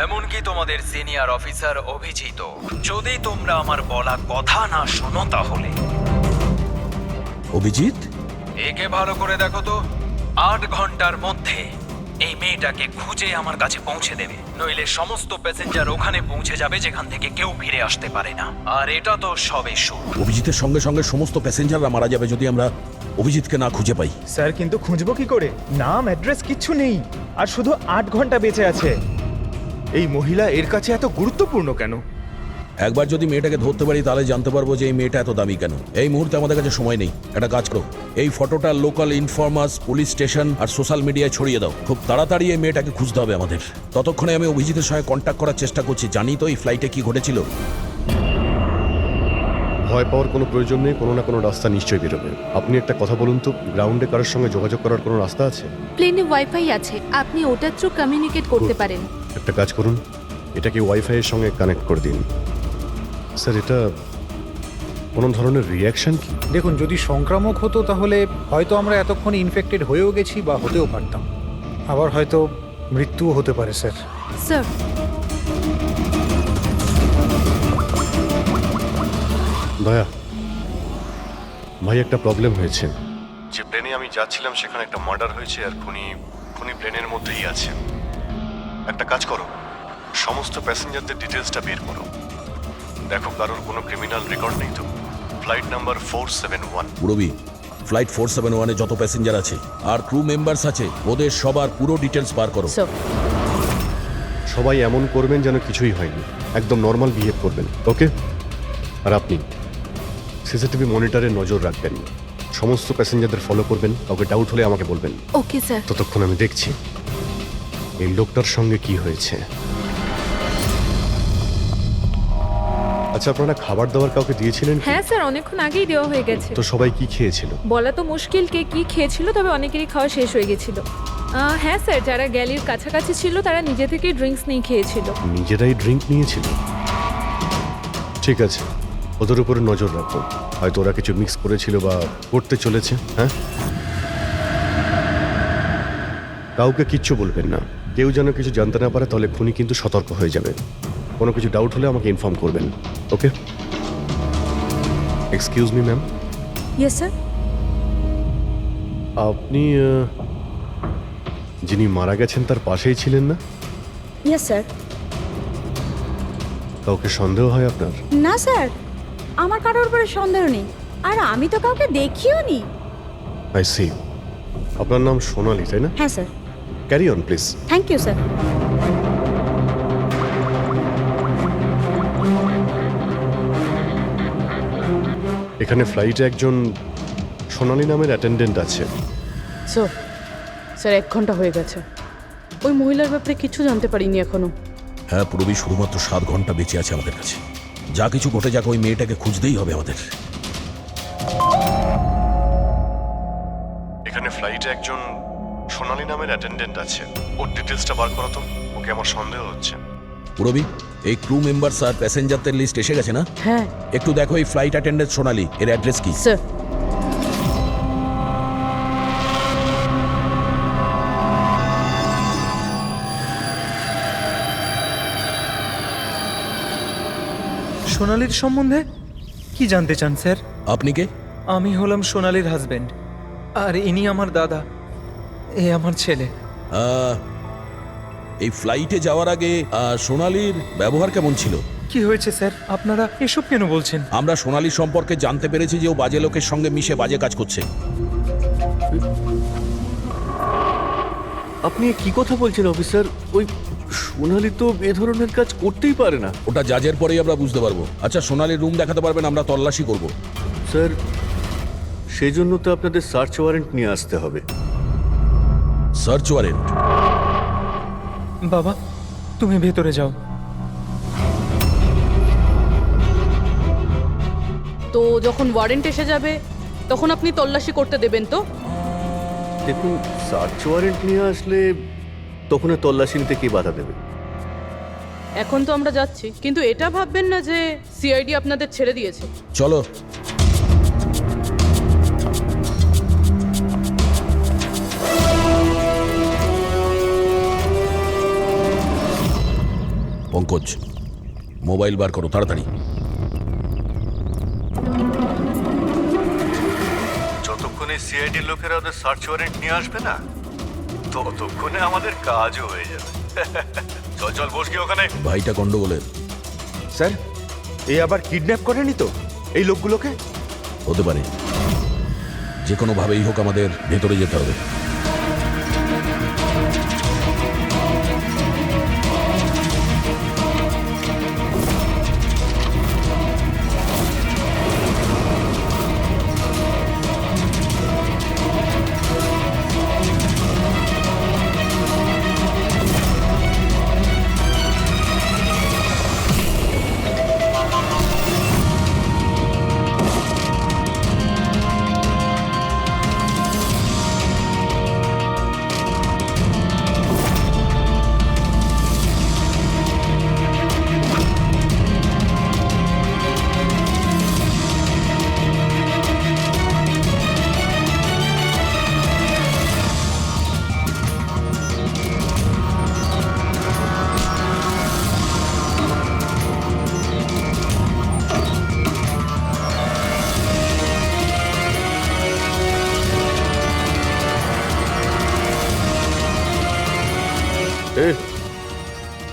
এমনকি তোমাদের সিনিয়র অফিসার অভিজিৎ। যদি তোমরা আমার বলা কথা না শোনো তাহলে। অভিজিৎ, একে ভালো করে দেখো তো। 8 ঘন্টার মধ্যে এই মেয়েটাকে খুঁজে আমার কাছে পৌঁছে দেবে, নইলে সমস্ত প্যাসেঞ্জার ওখানে পৌঁছে যাবে যেখান থেকে কেউ ফিরে আসতে পারে না। আর এটা তো সবে শুরু। অভিজিতের সঙ্গে সঙ্গে সমস্ত প্যাসেঞ্জাররা মারা যাবে যদি আমরা অভিজিৎকে না খুঁজে পাই। স্যার কিন্তু খুঁজবো কি করে? নাম অ্যাড্রেস কিচ্ছু নেই, আর শুধু 8 ঘন্টা বেঁচে আছে। এই মহিলা এর কাছে এত গুরুত্বপূর্ণ কেন? একবার যদি মেয়েটাকে ধরতে পারি তাহলে জানতে পারবো যে এই মেয়েটা এত দামি কেন। এই মুহূর্তে আমাদের কাছে সময় নেই, একটা কাজ করো, এই ফটোটা লোকাল ইনফরমার্স, পুলিশ স্টেশন আর সোশ্যাল মিডিয়ায় ছড়িয়ে দাও। খুব তাড়াতাড়ি এই মেয়েটাকে খুঁজতে হবে আমাদের। ততক্ষণে আমি অভিজিতের সঙ্গে কন্ট্যাক্ট করার চেষ্টা করছি। জানি তো এই ফ্লাইটে কি ঘটেছিল। ভয় পাওয়ার কোনো প্রয়োজন নেই, কোনো না কোনো রাস্তা নিশ্চয়ই বেরোবে। আপনি একটা কথা বলুন তো, গ্রাউন্ডে কারোর সঙ্গে যোগাযোগ করার কোনো রাস্তা আছে? প্লেনে ওয়াইফাই আছে, আপনি ওটার থ্রু কমিউনিকেট করতে পারেন। একটা কাজ করুন, এটাকে ওয়াইফাই এর সঙ্গে কানেক্ট করে দিন। স্যার, এটা কোনো ধরনের রিয়াকশন কি? দেখুন, যদি সংক্রামক হতো তাহলে হয়তো আমরা এতক্ষণে ইনফেক্টেড হয়েও গেছি বা হতেও পারতাম, আবার হয়তো মৃত্যুও হতে পারে স্যার। স্যার, দয়া ভাই, একটা প্রবলেম হয়েছে। যে প্লেনে আমি যাচ্ছিলাম সেখানে একটা মার্ডার হয়েছে, আর খুনি প্লেনের মধ্যেই আছে। একটা কাজ করো, সমস্ত প্যাসেঞ্জারদের ডিটেলসটা বের করো, দেখো কারোর কোনো ক্রিমিনাল রেকর্ড নেই তো। Flight number 471। পুরবি, ফ্লাইট 471 এ যত প্যাসেঞ্জার আছে আর ক্রু মেম্বার্স আছে, ওদের সবার পুরো ডিটেলস বার করো। সবাই এমন করবেন যেন কিছুই হয়নি, একদম নর্মাল বিহেভ করবেন, ওকে? আর আপনি সিসিটিভি মনিটরে নজর রাখবেন, সমস্ত প্যাসেঞ্জারদের ফলো করবেন, কাউকে ডাউট হলে আমাকে বলবেন। Okay sir. ততক্ষণ আমি দেখছি এই লোকটার সঙ্গে কি হয়েছে। আচ্ছা, আপনারা খাবার দাবার কাউকে দিয়েছিলেন? হ্যাঁ স্যার, অনেকক্ষণ আগেই দেওয়া হয়ে গেছে। তো সবাই কি খেয়েছিল? বলা তো মুশকিল কে কি খেয়েছিল, তবে অনেকেরই খাওয়া শেষ হয়ে গেছিল। হ্যাঁ স্যার, যারা গ্যালির কাছাকাছি ছিল তারা নিজে থেকেই ড্রিঙ্কস নিয়ে খেয়েছিল। নিজেরাই ড্রিঙ্ক নিয়েছিল? ঠিক আছে, ওদের উপরে নজর রাখো, হয়তো ওরা কিছু মিক্স করেছিল বা করতে চলেছে। হ্যাঁ, কাউকে কিচ্ছু বলবেন না, কেউ যেন কিছু জানতে না পারে, তাহলে খুনি কিন্তু সতর্ক হয়ে যাবে। কোনো কিছু ডাউট হলে আমাকে ইনফর্ম করবেন, okay? Excuse me ma'am, yes sir. আপনি যিনি মারা গেছেন তার পাশেই ছিলেন না? Yes sir. কাউকে সন্দেহ হয় আপনার? না স্যার, আমার কারোর উপরে সন্দেহ নেই, আর আমি তো কাউকে দেখিও নি। I see. আপনার নাম সোনালি, তাই না? হ্যাঁ sir. Carry on please. Thank you sir. এখানে ফ্লাইটে একজন সোনালি নামের অ্যাটেন্ডেন্ট আছে। স্যার, স্যার 1 ঘন্টা হয়ে গেছে, ওই মহিলার ব্যাপারে কিছু জানতে পারিনি এখনো। হ্যাঁ, পুরবী শুধুমাত্র 7 ঘন্টা বেঁচে আছে আমাদের কাছে। যা কিছু ঘটে যাক, ওই মেয়েটাকে খুঁজতেই হবে আমাদের। এখানে ফ্লাইটে একজন সোনালি নামের অ্যাটেন্ডেন্ট আছে, ওর ডিটেলসটা বার করো তো, ওকে আমার সন্দেহ হচ্ছে। পুরবী, এই ক্রু মেম্বার্স আর প্যাসেঞ্জারদের লিস্ট এসে গেছে না? হ্যাঁ। একটু দেখো এই ফ্লাইট অ্যাটেন্ডেন্ট সোনালি, এর অ্যাড্রেস কি? স্যার, সোনালির সম্বন্ধে কি জানতে চান স্যার? আপনি কে? আমি হলাম সোনালির হাজবেন্ড, আর ইনি আমার দাদা, এ আমার ছেলে। এই ফ্লাইটে যাওয়ার আগে সোনালির ব্যবহার কেমন ছিল? কি হয়েছে স্যার, আপনারা এসব কেন বলছেন? আমরা সোনালি সম্পর্কে জানতে পেরেছি যে ও বাজে লোকের সঙ্গে মিশে বাজে কাজ করছে। আপনি কি কথা বলছেন অফিসার? ওই সোনালি তো এ ধরনের কাজ করতেই পারে না। ওটা জাজের পরেই আমরা বুঝতে পারবো। আচ্ছা, সোনালির রুম দেখাতে পারবেন? আমরা তল্লাশি করব। স্যার, সেই জন্য তো আপনাদের সার্চ ওয়ারেন্ট নিয়ে আসতে হবে। Search warrant? বাবা, তুমি ভেতরে যাও। তো যখন ওয়ারেন্ট এসে যাবে তখন আপনি তল্লাশি করতে দেবেন তো? দেখুন, সার্চ ওয়ারেন্ট নিয়ে আসলে তখন আর তল্লাশি নিতে কে বাধা দেবে? এখন তো আমরা যাচ্ছি, কিন্তু এটা ভাববেন না যে সিআইডি আপনাদের ছেড়ে দিয়েছে। চলো। পঙ্কজ, মোবাইল বার করো তাড়াতাড়ি। যতক্ষণে সিআইডি লোকেরা ওদের সার্চ ওয়ারেন্ট নিয়ে আসবে না, ততক্ষণে আমাদের কাজও হয়ে যাবে। চল চল, বস গিয়ে ওখানে। ভাইটা গন্ডগোলের। স্যার, এই আবার কিডন্যাপ করেনি তো এই লোকগুলোকে? হতে পারে, যে কোনো ভাবেই হোক আমাদের ভেতরে যেতে হবে।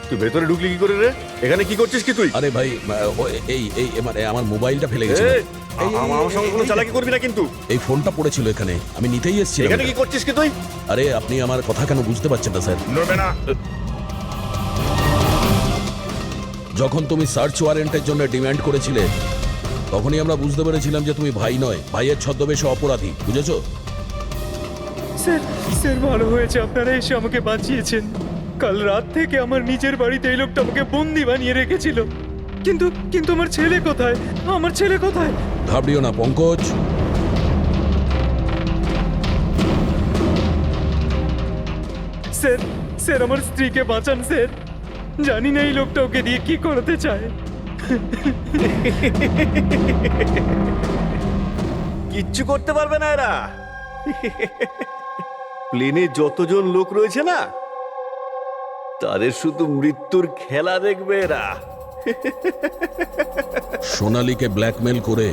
তুই ভেতরে ঢুকলি কি করে রে? এখানে কি করছিস কি তুই? আরে ভাই, এই এই মানে আমার মোবাইলটা ফেলে গেছে। আমার সঙ্গে কোনো চালাকি করবি না কিন্তু। এই ফোনটা পড়েছিল এখানে, আমি নিতেই এসেছিলাম। এখানে কি করছিস কি তুই? আরে আপনি আমার কথা কেন বুঝতে পারছেন না স্যার? নড়বে না। যখন তুমি সার্চ ওয়ারেন্টের জন্য ডিমান্ড করেছিলে, তখনই আমরা বুঝতে পেরেছিলাম যে তুমি ভাই নয়, ভাইয়ের ছদ্মবেশে অপরাধী। বুঝেছো? স্যার, স্যার ভালো হয়েছে আপনারা এসে আমাকে বাঁচিয়েছেন। কাল রাত থেকে আমার নিজের বাড়িতে এই লোকটা আমাকে বন্দি বানিয়ে রেখেছিল। কিন্তু কিন্তু আমার ছেলে কোথায়? আমার ছেলে কোথায়? ঘাবড়িও না পঙ্কজ। স্যার, স্যার আমার স্ত্রীকে বাঁচান স্যার। জানি না এই লোকটা ওকে দিয়ে কি করতে চায়। কিচ্ছু করতে পারবে না এরা। প্লেনে যতজন লোক রয়েছে না, তাদের শুধু মৃত্যুর খেলা দেখবে এরা। সোনালীকে ব্ল্যাকমেল করে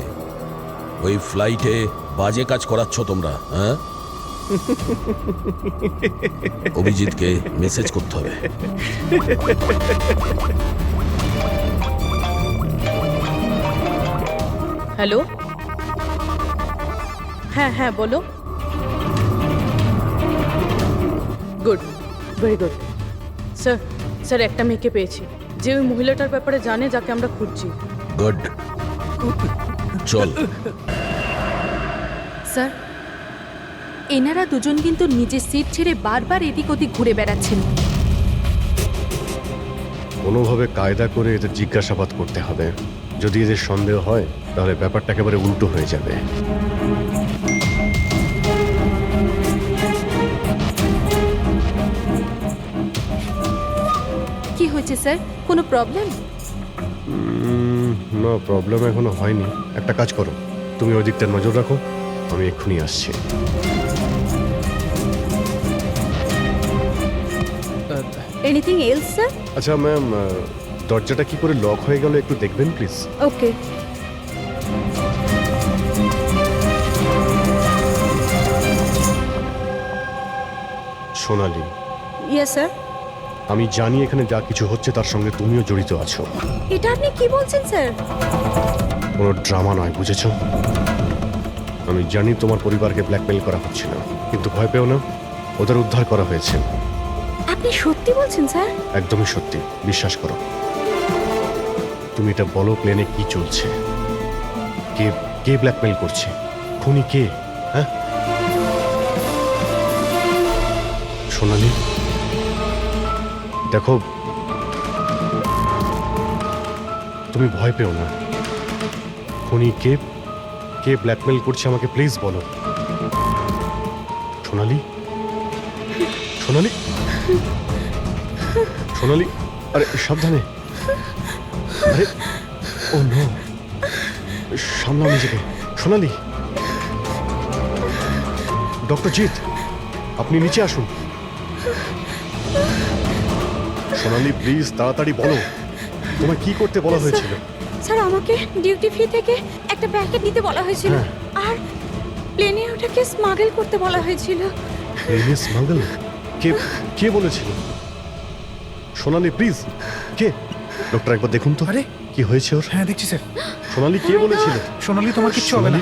ওই ফ্লাইটে বাজে কাজ করাচ্ছ তোমরা, হ্যাঁ? অভিজিৎকে মেসেজ করতে হবে। হ্যালো, হ্যাঁ হ্যাঁ বলো। Good, very good. Sir, sir একটা মেয়েকে পেয়েছি যে ওই মহিলাটার ব্যাপারে জানে যাকে আমরা খুঁজছি। গুড, চল। স্যার, এনারা দুজন কিন্তু নিজের সিট ছেড়ে বারবার এদিক ওদিক ঘুরে বেড়াচ্ছেন। কোনোভাবে কায়দা করে এদের জিজ্ঞাসাবাদ করতে হবে। যদি এদের সন্দেহ হয় তাহলে ব্যাপারটা একেবারে উল্টো হয়ে যাবে। কি হয়েছে স্যার, কোনো প্রবলেম? না, প্রবলেম এখনো হয়নি। একটা কাজ করো, তুমি ওই দিকটা নজর রাখো, আমি এক্ষুনি আসছি। Anything else sir? আচ্ছা ম্যাম, দরজাটা কি করে লক হয়ে গেল একটু দেখবেন please. Okay. Sonali, yes sir. আমি জানি এখানে যা কিছু হচ্ছে তার সঙ্গে তুমিও জড়িত আছো। এটা আপনি কি বলছেন স্যার? কোনো ড্রামা নয়, বুঝেছো? আমি জানি তোমার পরিবারকে ব্ল্যাকমেল করা হচ্ছিল, কিন্তু ভয় পেও না, ওদের উদ্ধার করা হয়েছে। আপনি সত্যি বলছেন স্যার? একদমই সত্যি, বিশ্বাস করো। তুমি এটা বলো, প্লেনে কি চলছে? কে কে ব্ল্যাকমেল করছে? খুনি কে? হ্যাঁ সোনালি, দেখো তুমি ভয় পেও না। খুনি কে, কে ব্ল্যাকমেল করছে আমাকে প্লিজ বলো। সোনালি, সোনালি, সোনালি, আরে সাবধানে। আরে ও নো, সামলাও নিজেকে। সোনালি, ডক্টর জিৎ, আপনি নিচে আসুন। সোনালি প্লিজ তাড়াতাড়ি বলো, তোমায় কি করতে বলা হয়েছিল? স্যার, আমাকে ডিউটি ফ্রি থেকে একটা প্যাকেট নিতে বলা হয়েছিল, আর প্লেনে ওটাকে স্মাগল করতে বলা হয়েছিল। প্লেনে স্মাগল? কে কে বলেছিল? সোনালি প্লিজ, কে? ডক্টর একবার দেখুন তো। আরে কি হয়েছে ওর? হ্যাঁ দেখছি স্যার। সোনালি কে বলেছিল? সোনালি, তোমার কিচ্ছু হবে না।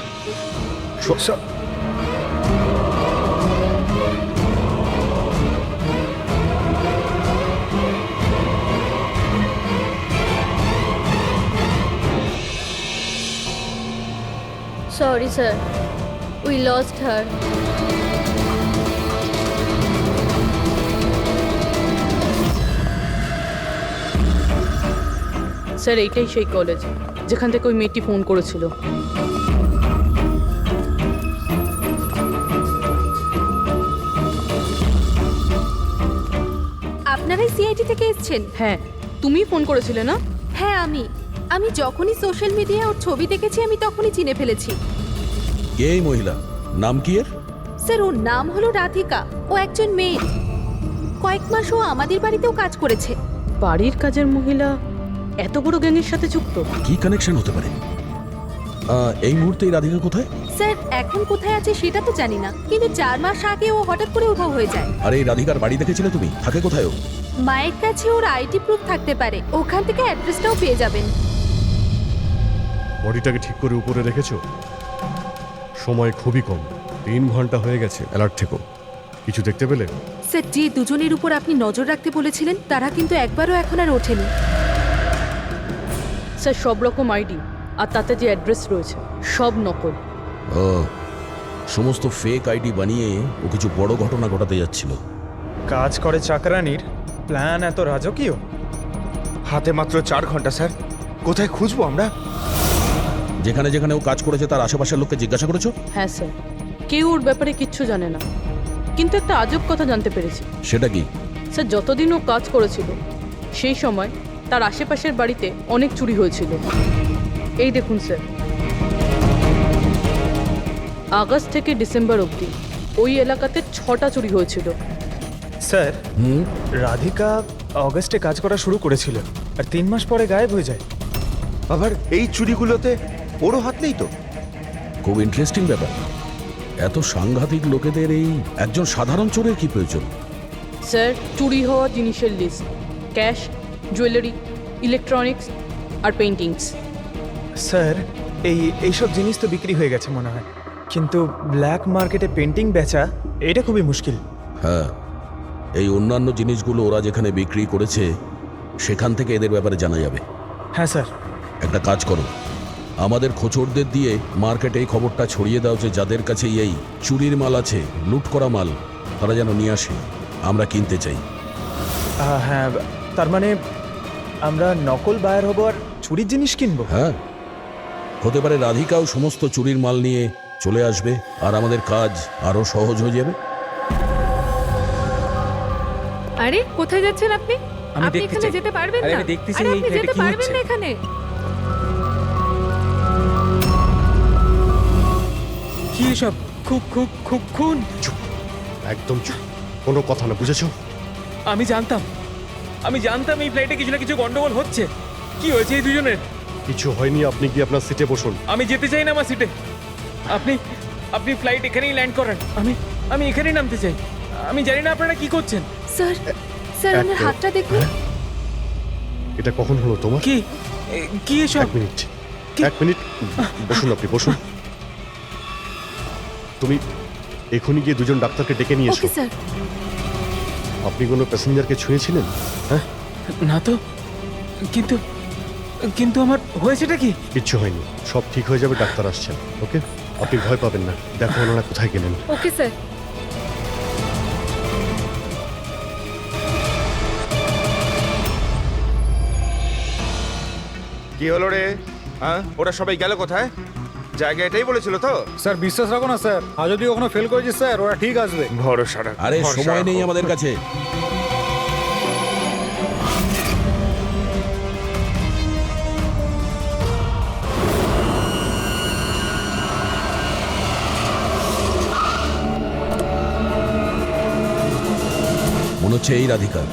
Sorry, sir. We lost her. Sir, এইটাই সেই কলেজ যেখান থেকে ওই মেয়েটি ফোন করেছিল। আপনারাই সিআইডি থেকে এসেছেন? হ্যাঁ, তুমি ফোন করেছিলে না? হ্যাঁ, আমি যখনই সোশ্যাল মিডিয়ায় ওর ছবি দেখেছি আমি তখনই চিনে ফেলেছি। কে এই মহিলা? নাম কি এর? স্যার, ওর নাম হলো রাধিকা। ও একজন মেয়ে। কয়েক মাস ও আমাদের বাড়িতেও কাজ করেছে। বাড়ির কাজের মহিলা এত বড় গ্যাংয়ের সাথে যুক্ত? কি কানেকশন হতে পারে? এই মুহূর্তে এই রাধিকা কোথায়? স্যার, এখন কোথায় আছে সেটা তো জানি না, কিন্তু 4 মাস আগে ও হঠাৎ করে উধাও হয়ে যায়। আরে এই রাধিকার বাড়ি দেখেছিলে তুমি? থাকে কোথায় ও? মায়ের কাছে ওর আইডি প্রুফ থাকতে পারে, ওখান থেকে অ্যাড্রেসটাও পেয়ে যাবেন। বডিটাকে ঠিক করে উপরে রেখেছো? সময় খুবই কম, 3 ঘন্টা হয়ে গেছে। অ্যালার্ট থেকো। কিছু দেখতে পেলে? স্যার, যে দুজনের উপর আপনি নজর রাখতে বলেছিলেন তারা কিন্তু একবারও এখন আর ওঠেনি। স্যার, সব রকম আইডি আর তাতে যে অ্যাড্রেস রয়েছে সব নকল। ও, সমস্ত ফেক আইডি বানিয়ে ও কিছু বড় ঘটনা ঘটাতে যাচ্ছিল। কাজ করে চাকরানির প্ল্যান এত রাজকীয়। হাতে মাত্র 4 ঘন্টা স্যার, কোথায় খুঁজবো আমরা? যেখানে যেখানে ও কাজ করেছে তার আশেপাশের লোককে জিজ্ঞাসা করেছো? হ্যাঁ স্যার, কেউ ওর ব্যাপারে কিচ্ছু জানে না, কিন্তু একটা আজব কথা জানতে পেরেছি। সেটা কি? স্যার, যতদিন ও কাজ করেছিল সেই সময় তার আশেপাশের বাড়িতে অনেক চুরি হয়েছিল। এই দেখুন স্যার, আগস্ট থেকে ডিসেম্বর অবধি ওই এলাকাতে 6টা চুরি হয়েছিল। স্যার, রাধিকা অগস্টে কাজ করা শুরু করেছিল আর 3 মাস পরে গায়েব হয়ে যায়। আবার এই চুরিগুলোতে ওরও হাত নেই তো? খুব ইন্টারেস্টিং ব্যাপার। এত সাংঘাতিক লোকেদের এই একজন সাধারণ চোরের কি প্রয়োজন? স্যার, চুরি হওয়া জিনিসের লিস্ট: ক্যাশ, জুয়েলারি, ইলেকট্রনিক্স আর পেইন্টিংস। স্যার, এইসব জিনিস তো বিক্রি হয়ে গেছে মনে হয়, কিন্তু ব্ল্যাক মার্কেটে পেন্টিং বেচা এটা খুবই মুশকিল। হ্যাঁ, এই অন্যান্য জিনিসগুলো ওরা যেখানে বিক্রি করেছে সেখান থেকে এদের ব্যাপারে জানা যাবে। হ্যাঁ স্যার। একটা কাজ করো, আমাদের খোঁচরদের দিয়ে মার্কেটে এই খবরটা ছড়িয়ে দাও যে যাদের কাছে এই চুরির মাল আছে, লুট করা মাল, তারা যেন নিয়ে আসে, আমরা কিনতে চাই। হ্যাঁ, তার মানে আমরা নকল বায়ার হব আর চুরির জিনিস কিনবো? হ্যাঁ, হতে পারে রাধিকাও সমস্ত চুরির মাল নিয়ে চলে আসবে আর আমাদের কাজ আরো সহজ হয়ে যাবে। আরে কোথায় যাচ্ছেন আপনি? আমি আপনি দেখতে এখানে চাই। যেতে পারবেন আরে না? আমি দেখতে চাই আরে এই আপনি ফ্ল্যাটে যেতে কি পারবেন হচ্ছে। না এখানে। কি এসব? খুন? একদম চুপ, কোনো কথা না, বুঝেছো? আমি জানতাম এই ফ্লাইটে কিছু না কিছু গন্ডগোল হচ্ছে। কি হয়েছে এই দুজনের? কিছু হয়নি, আপনি কি আপনার সিটে বসুন। আমি যেতে চাই না আমার সিটে। আপনি ফ্লাইট এখানেই ল্যান্ড করেন। আমি এখানেই নামতে চাই। আমি জানি না আপনারা কি করছেন। স্যার, ওনার হাতটা দেখুন। এটা কখন হলো তোমার? কি এসব? এক মিনিট বসুন, আপনি বসুন। তুমি এখনই গিয়ে দুজন ডাক্তারকে ডেকে নিয়ে এসো। Okay sir. আপনি কোনো প্যাসেঞ্জারকে ছুঁয়েছিলেন? হ্যাঁ, না তো, কিন্তু আমার হয়েছেটা কি? কিচ্ছু হয়নি, সব ঠিক হয়ে যাবে, ডাক্তার আসছেন। ওকে, আপনি ভয় পাবেন না। দেখো ওনারা কোথায় গেলেন। Okay sir. কি হলো রে? হ্যাঁ, ওরা সবাই গেল কোথায়? জায়গা এটাই বলেছিল তো? স্যার বিশ্বাস রাখো না স্যার, আর যদি ওখানে ফেল করেছি স্যার, ওরা ঠিক আসবে। ভরসা রাখ। আরে সময় নেই আমাদের কাছে। মনে হচ্ছে এই রাধিকা।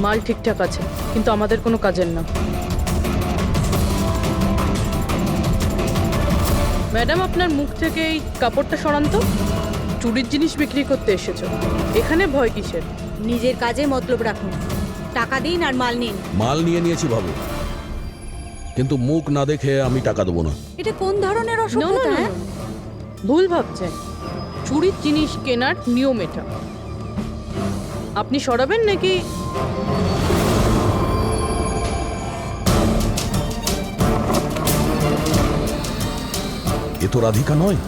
মাল ঠিকঠাক আছে, কিন্তু আমাদের কোনো কাজের না। ম্যাডাম, আপনার মুখ থেকে এই কাপড়টা সরান তো। চুরির জিনিস বিক্রি করতে এসেছো, এখানে ভয় কিসের? নিজের কাজে মতলব রাখুন, টাকা দিন আর মাল নিন। মাল নিয়ে নিয়েছি ভাবো, কিন্তু মুখ না দেখে আমি টাকা দেবো না। এটা কোন ধরনের No, no, অসভ্যতা? no, no. ভুল ভাবছেন। চুরির জিনিস কেনার নিয়ম এটা। আপনি সরাবেন নাকি? এ তো রাধিকা নয়।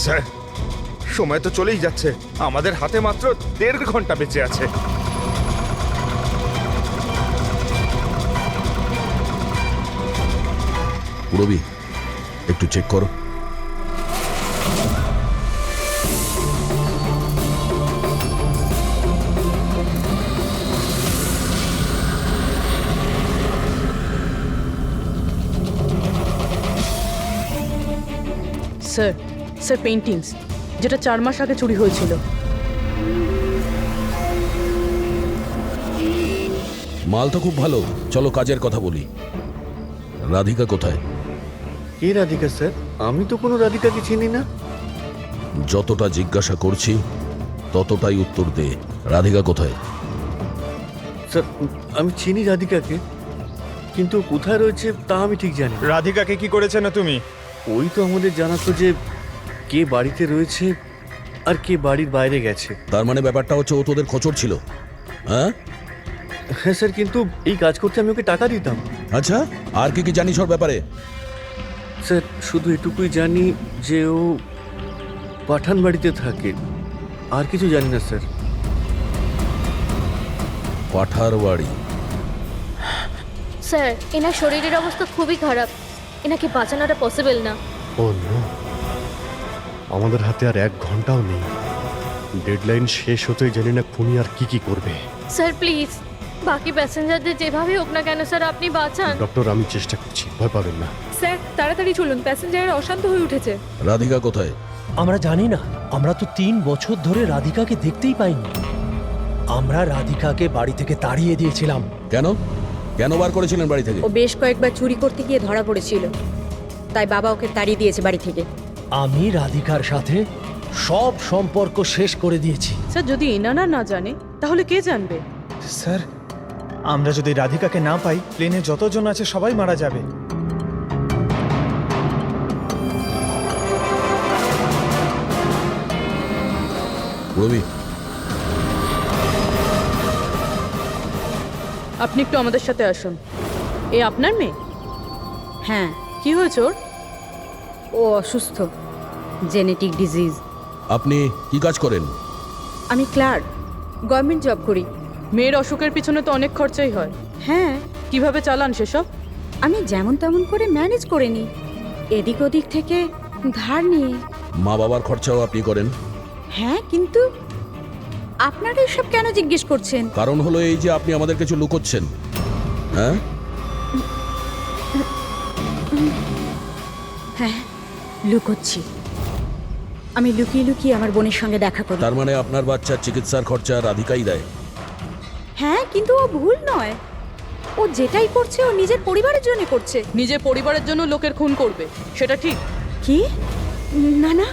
স্যার, সময় তো চলেই যাচ্ছে, আমাদের হাতে মাত্র 1.5 ঘন্টা বেঁচে আছে। পুরবি, একটু চেক করো। স্যার পেইন্টিংস, যেটা 4 মাস আগে চুরি হয়েছিল। মাল তো খুব ভালো, চলো কাজের কথা বলি। রাধিকা কোথায়? কে রাধিকা স্যার? আমি তো কোনো রাধিকাকে চিনি না। যতটা জিজ্ঞাসা করছি ততটাই উত্তর দে। রাধিকা কোথায়? স্যার, আমি চিনি রাধিকাকে, কিন্তু কোথায় রয়েছে তা আমি ঠিক জানি। রাধিকাকে কি করেছে না তুমি? ওই তো আমাদের জানাতো যে কে বাড়িতে রয়েছে আর কে বাড়ির বাইরে গেছে। তার মানে ব্যাপারটা হচ্ছে ও তোদের খোঁচর ছিল? হ্যাঁ হ্যাঁ স্যার, কিন্তু এই কাজ করতে আমি ওকে টাকা দিতাম। আচ্ছা, আর কি কি জানিস ওর ব্যাপারে? স্যার, শুধু এটুকুই জানি যে ও পাঠান বাড়িতে থাকে, আর কিছু জানি না স্যার। পাঠার বাড়ি? স্যার, এনার শরীরের অবস্থা খুবই খারাপ, এনাকে বাঁচানোটা পসিবল না। ও নো, আমাদের হাতে আর 1 ঘন্টাও নেই। ডেডলাইন শেষ হতে জানি না খুনি আর কি করবে। স্যার প্লিজ বাকি প্যাসেঞ্জারদের যেভাবে হোক না কেন স্যার আপনি বাঁচান। ডক্টর, আমি চেষ্টা করছি, ভয় পাবেন না। স্যার তাড়াতাড়ি চলুন, প্যাসেঞ্জাররা অশান্ত হয়ে উঠেছে। রাধিকা কোথায়? আমরা জানি না, আমরা তো 3 বছর ধরে রাধিকাকে দেখতেই পাইনি। আমরা রাধিকাকে বাড়ি থেকে তাড়িয়ে দিয়েছিলাম। কেন কেন বার করেছিলেন বাড়ি থেকে? ও বেশ কয়েকবার চুরি করতে গিয়ে ধরা পড়েছিল, তাই বাবা ওকে তাড়িয়ে দিয়েছে বাড়ি থেকে। আমি রাধিকার সাথে সব সম্পর্ক শেষ করে দিয়েছি। স্যার যদি এনারা না জানে তাহলে কে জানবে? স্যার আমরা যদি রাধিকাকে না পাই প্লেনে যতজন আছে সবাই মারা যাবে। রবি, আপনি একটু আমাদের সাথে আসুন। এ আপনার মেয়ে? হ্যাঁ। কি হয়েছে ওর? ও অসুস্থ, জেনেটিক ডিজিজ। আপনি কি কাজ করেন? আমি ক্লার্ক, গভর্নমেন্ট জব করি। মেয়ের অসুখের পিছনে তো অনেক খরচাই হয়। হ্যাঁ। কিভাবে চালান সেসব? আমি যেমন তেমন করে ম্যানেজ করে নিই, এদিক ওদিক থেকে ধার নিয়ে। মা বাবার খরচাও আপনি করেন? হ্যাঁ, কিন্তু আপনারা এসব কেন জিজ্ঞেস করছেন? কারণ হলো এই যে আপনি আমাদের কিছু লুকোচ্ছেন। হ্যাঁ হ্যাঁ, লুকোচ্ছি। আমি লুকিয়ে লুকিয়ে আমার বোনের সঙ্গে দেখা করি। তার মানে আপনার বাচ্চার চিকিৎসার খরচা রাধিকাই দেয়? হ্যাঁ, কিন্তু ও ভুল নয়। ও যেটাই করছে ও নিজের পরিবারের জন্য করছে। নিজের পরিবারের জন্য লোকের খুন করবে, সেটা ঠিক? কি? না না,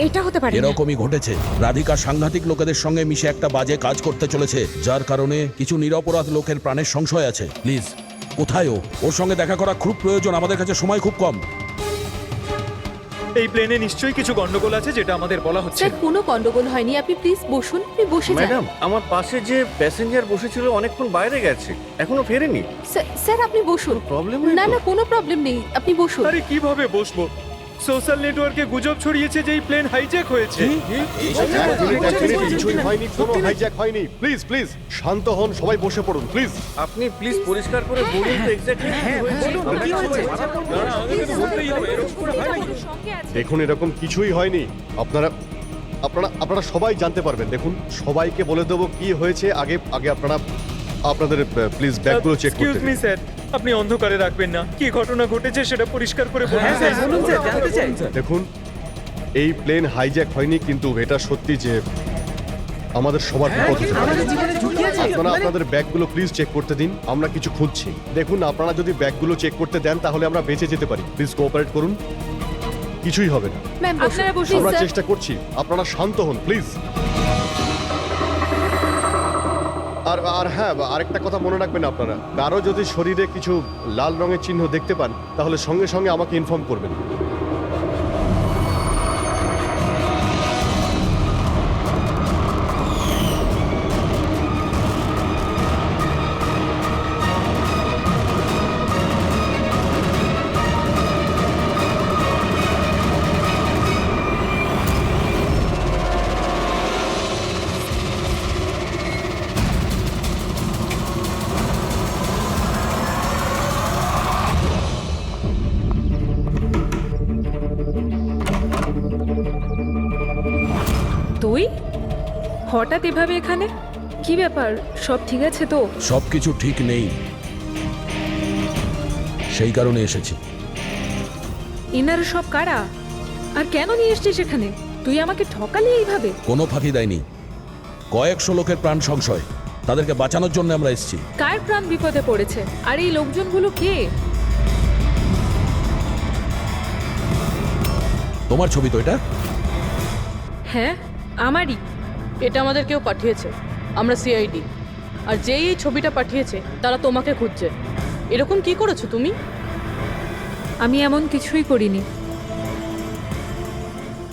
এটা হতে পারে না। এরকমই ঘটেছে। রাধিকা সাংঘাতিক লোকেদের সঙ্গে মিশে একটা বাজে কাজ করতে চলেছে, যার কারণে কিছু নিরপরাধ লোকের প্রাণের সংশয় আছে। প্লিজ, কোথায় ও? ওর সঙ্গে দেখা করা খুব প্রয়োজন, আমাদের কাছে সময় খুব কম। এই প্লেনে নিশ্চয়ই কিছু গন্ডগোল আছে যেটা আমাদের বলা হচ্ছে। স্যার কোনো গন্ডগোল হয়নি, আপনি প্লিজ বসুন। আপনি বসে যান। ম্যাডাম, আমার পাশে যে প্যাসেঞ্জার বসেছিল অনেকক্ষণ বাইরে গেছে, এখনো ফেরেনি। স্যার আপনি বসুন। প্রবলেম না না, কোনো প্রবলেম নেই, আপনি বসুন। আরে কিভাবে বসবো? সোশ্যাল নেটওয়ার্কে গুজব ছড়িয়েছে যে এই প্লেন হাইজ্যাক হয়েছে। কিছুই হয়নি, কোনো হাইজ্যাক হয়নি। প্লিজ প্লিজ শান্ত হন, সবাই বসে পড়ুন প্লিজ। আপনি প্লিজ পরিষ্কার করে বলুন তো এক্স্যাক্টলি কি হয়েছে। দেখুন, এরকম কিছুই হয়নি। আপনারা আপনারা আপনারা সবাই জানতে পারবেন। দেখুন, সবাইকে বলে দেবো কি হয়েছে। আগে আগে আপনারা আপনাদের প্লিজ ব্যাগগুলো চেক করতে এক্সকিউজ মি স্যার, আপনি অন্ধকারে রাখবেন না। কি ঘটনা ঘটেছে সেটা পরিষ্কার করে বলুন স্যার। বলুন স্যার, জানতে চাই। দেখুন, এই প্লেন হাইজ্যাক হয়নি, কিন্তু এটা সত্যি যে আমাদের সবার বিপদ হতে পারে। আপনারা আপনাদের ব্যাগগুলো প্লিজ চেক করতে দিন, আমরা কিছু খুঁজছি। দেখুন, আপনারা যদি ব্যাগগুলো চেক করতে দেন তাহলে আমরা বেঁচে যেতে পারি। প্লিজ কোঅপারেট করুন, কিছুই হবে না। ম্যাম আপনারা বসুন। আমরা স্যার চেষ্টা করছি, আপনারা শান্ত হন প্লিজ। আর হ্যাঁ, আরেকটা কথা মনে রাখবেন, আপনারা কারো যদি শরীরে কিছু লাল রঙের চিহ্ন দেখতে পান তাহলে সঙ্গে সঙ্গে আমাকে ইনফর্ম করবেন। তুই হঠাৎ এভাবে এখানে? কি ব্যাপার, সব ঠিক আছে তো? সবকিছু ঠিক নেই, সেই কারণে এসেছি। ইনারা সব কারা আর কেন নিয়ে এসছিস এখানে? তুই আমাকে ঠকালি এইভাবে? কোনো ফাঁকি দেয়নি, কয়েকশো লোকের প্রাণ সংশয়, তাদেরকে বাঁচানোর জন্য আমরা এসেছি। কার প্রাণ বিপদে পড়েছে? আর এই লোকজনগুলো কে? তোমার ছবি তো এটা? হ্যাঁ আমারই। এটা আমাদের কেউ পাঠিয়েছে, আমরা সিআইডি। আর যেই এই ছবিটা পাঠিয়েছে তারা তোমাকে খুঁজছে। এরকম কি করেছো তুমি? আমি এমন কিছুই করিনি।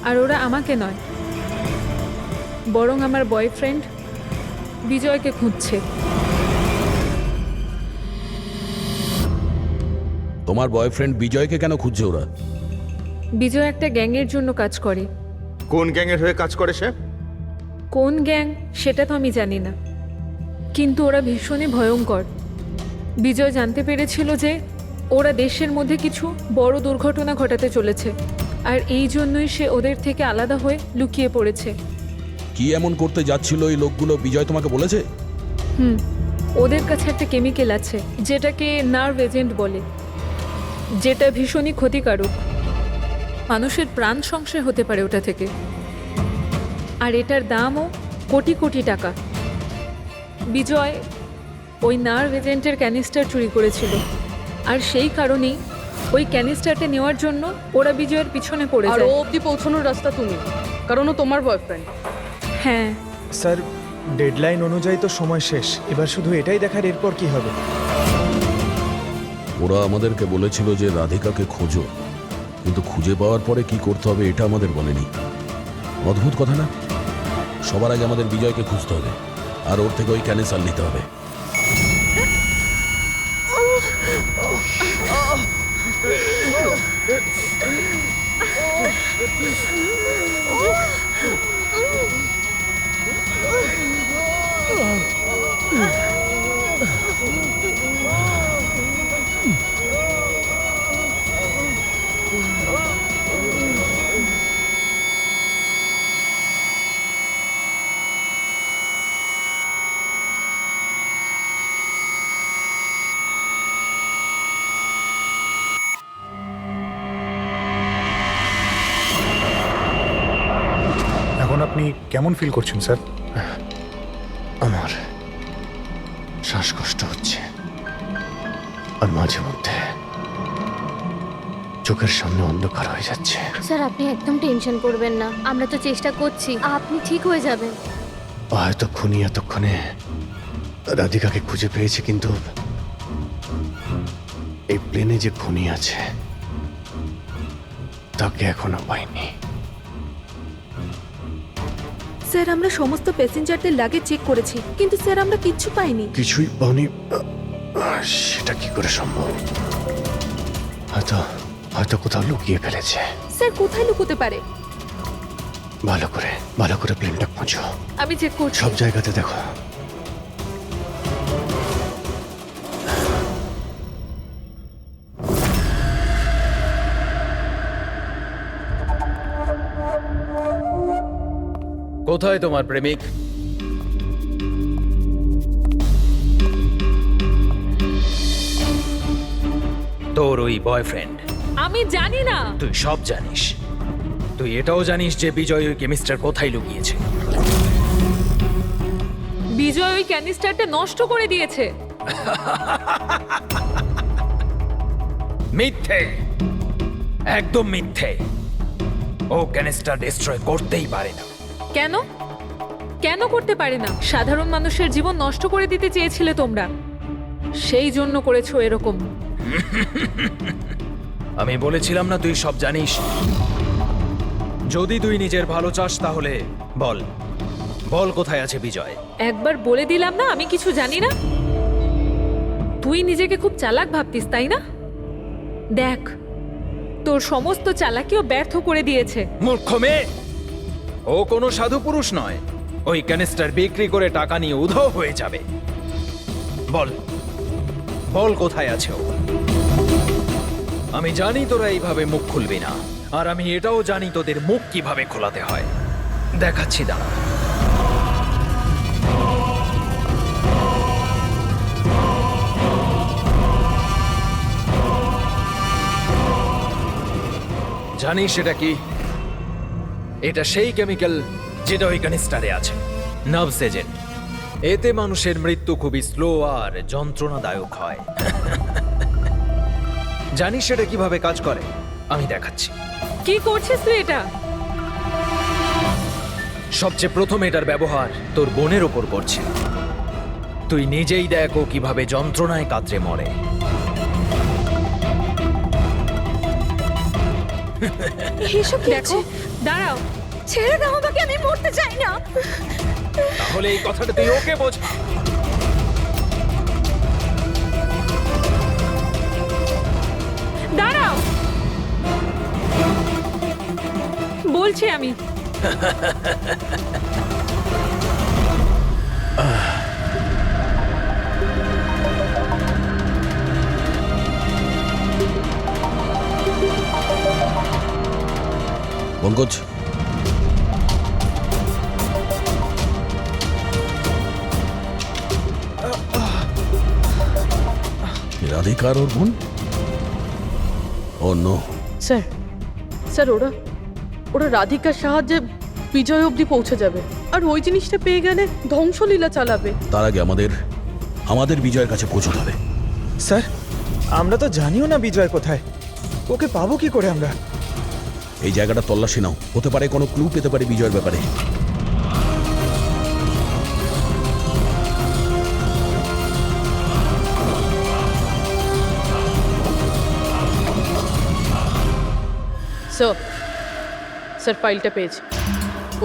আর ওরা আমাকে নয়, বরং আমার বয়ফ্রেন্ড বিজয়কে খুঁজছে। তোমার বয়ফ্রেন্ড বিজয়কে কেন খুঁজছে ওরা? বিজয় একটা গ্যাংয়ের জন্য কাজ করে। কোন গ্যাংয়ের হয়ে কাজ করে সে? কোন গ্যাং সেটা তো আমি জানি না, কিন্তু ওরা ভীষণই ভয়ঙ্কর। বিজয় জানতে পেরেছিল যে ওরা দেশের মধ্যে কিছু বড় দুর্ঘটনা ঘটাতে চলেছে, আর এই জন্যই সে ওদের থেকে আলাদা হয়ে লুকিয়ে পড়েছে। কি এমন করতে যাচ্ছিল এই লোকগুলো বিজয় তোমাকে বলেছে? ওদের কাছে একটা কেমিক্যাল আছে যেটাকে নার্ভ এজেন্ট বলে, যেটা ভীষণই ক্ষতিকারক। মানুষের প্রাণ সংশয় হতে পারে ওটা থেকে। আর এটার দামও কোটি কোটি টাকা। বিজয় ওই নার্ভ এজেন্টের ক্যানিস্টার চুরি করেছিল, আর সেই কারণেই ওই ক্যানিস্টারটা নেওয়ার জন্য ওরা বিজয়ের পিছনে পড়ে আর যায়। ও অবধি পৌঁছানোর রাস্তা তুমি, কারণ ও তোমার বয়ফ্রেন্ড। হ্যাঁ স্যার, ডেডলাইন অনুযায়ী তো সময় শেষ, এবার শুধু এটাই দেখার এরপর কি হবে। ওরা আমাদেরকে বলেছিল যে রাধিকাকে খোঁজো, কিন্তু খুঁজে পাওয়ার পরে কি করতে হবে এটা আমাদের বলেনি। অদ্ভুত কথা না? সবার আগে আমাদের বিজয়কে খুঁজতে হবে, আর ওর থেকে ওই ক্যানেসার নিতে হবে। এখন আপনি কেমন ফিল করছেন স্যার? আমার শ্বাসকষ্ট হচ্ছে, আর মাঝে মধ্যে চোখের সামনে অন্ধকার হয়ে যাচ্ছে। স্যার আপনি একদম টেনশন করবেন না, আমরা তো চেষ্টা করছি, আপনি ঠিক হয়ে যাবেন। হয়তো খুনি এতক্ষণে রাধিকাকে খুঁজে পেয়েছে, কিন্তু এই প্লেনে যে খুনি আছে তাকে এখনো পাইনি। স্যার আমরা সমস্ত প্যাসেঞ্জারদের লাগেজ চেক করেছি, কিন্তু স্যার আমরা কিচ্ছু পাইনি। কিছুই পাওনি? সেটা কি করে সম্ভব? হয়তো হয়তো কোথাও লুকিয়ে ফেলেছে। স্যার কোথায় লুকোতে পারে? ভালো করে প্লেনটা খোঁজো। আমি চেক করছি। সব জায়গাতে দেখো। কোথায় তোমার প্রেমিক? তোর ওই বয়ফ্রেন্ড? আমি জানি না। তুই সব জানিস। তুই এটাও জানিস যে বিজয় ওই কেমিস্টার কোথায় লুকিয়েছে। বিজয় ওই ক্যানিস্টারটা নষ্ট করে দিয়েছে। মিথ্যে, একদম মিথ্যে। ও ক্যানিস্টার ডিস্ট্রয় করতেই পারে না। কেন? কেন করতে পারে না? সাধারণ মানুষের জীবন নষ্ট করে দিতে চেয়েছিলে তোমরা, সেই জন্য করেছো এরকম। আমি বলেছিলাম না তুই সব জানিস? যদি তুই নিজের ভালো চাস তাহলে বল, বল কোথায় আছে বিজয়? একবার বলে দিলাম না আমি কিছু জানি না। তুই নিজেকে খুব চালাক ভাবতিস তাই না? দেখ, তোর সমস্ত চালাকিও ব্যর্থ করে দিয়েছে। মূর্খ মেয়ে, ও কোনো সাধু পুরুষ নয়। ওই ক্যানিস্টার বিক্রি করে টাকা নিয়ে উধাও হয়ে যাবে। বল, বল কোথায় আছে ও? আমি জানি তোরা এইভাবে মুখ খুলবি না, আর আমি এটাও জানি তোদের মুখ কিভাবে খোলাতে হয়। দেখাচ্ছি, দাঁড়া। জানিস এটা কি? এটা সেই কেমিক্যাল যেটা ওই ক্যানিস্টারে আছে, নার্ভস এজেন্ট। এতে মানুষের মৃত্যু খুবই স্লো আর যন্ত্রণাদায়ক হয়। জানিস সেটা কিভাবে কাজ করে? আমি দেখাচ্ছি। কি করছিস তুই এটা? সবচেয়ে প্রথম এটার ব্যবহার তোর বোনের ওপর করছে। তুই নিজেই দেখ ও কিভাবে যন্ত্রণায় কাতরে মরে। এসব দেখো, দাঁড়াও। ছেড়ে দাও আমাকে, আমি মরতে চাই না। তাহলে এই কথাটা তুই ওকে বোঝা। দাঁড়াও, বলছি আমি। পঙ্কজ, রাধিকার ওর বোন? ও নো। স্যার স্যার ওরা ওরা রাধিকার সাহায্যে বিজয় অবধি পৌঁছে যাবে, আর ওই জিনিসটা পেয়ে গেলে ধ্বংসলীলা চালাবে। তার আগে আমাদের বিজয়ের কাছে পৌঁছতে হবে। স্যার আমরা তো জানিও না বিজয় কোথায়, ওকে পাবো কি করে আমরা? এই জায়গাটা তল্লাশি নাও, হতে পারে কোনো ক্লু পেতে পারে বিজয়ের ব্যাপারে। স্যার ফাইলটা পেয়েছি,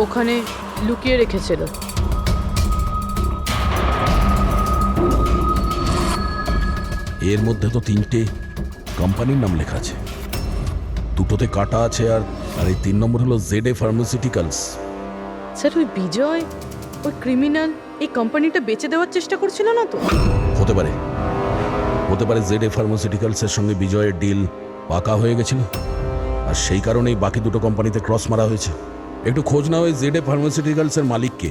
ওখানে লুকিয়ে রেখেছিল। এর মধ্যে তো 3টে কোম্পানির নাম লেখা আছে, দুটোতে কাটা আছে, আর এই 3 নম্বর হলো ZA ফার্মাসিউটিক্যালস। স্যার ওই বিজয়, ওই ক্রিমিনাল এই কোম্পানিটা বেচে দেওয়ার চেষ্টা করছিল না তো? হতে পারে ZA ফার্মাসিউটিক্যালসের সঙ্গে বিজয়ের ডিল পাকা হয়ে গেছিল, আর সেই কারণেই বাকি দুটো কোম্পানিতে ক্রস মারা হয়েছে। একটু খোঁজ নাও ওই ZA ফার্মাসিউটিক্যালসের মালিককে।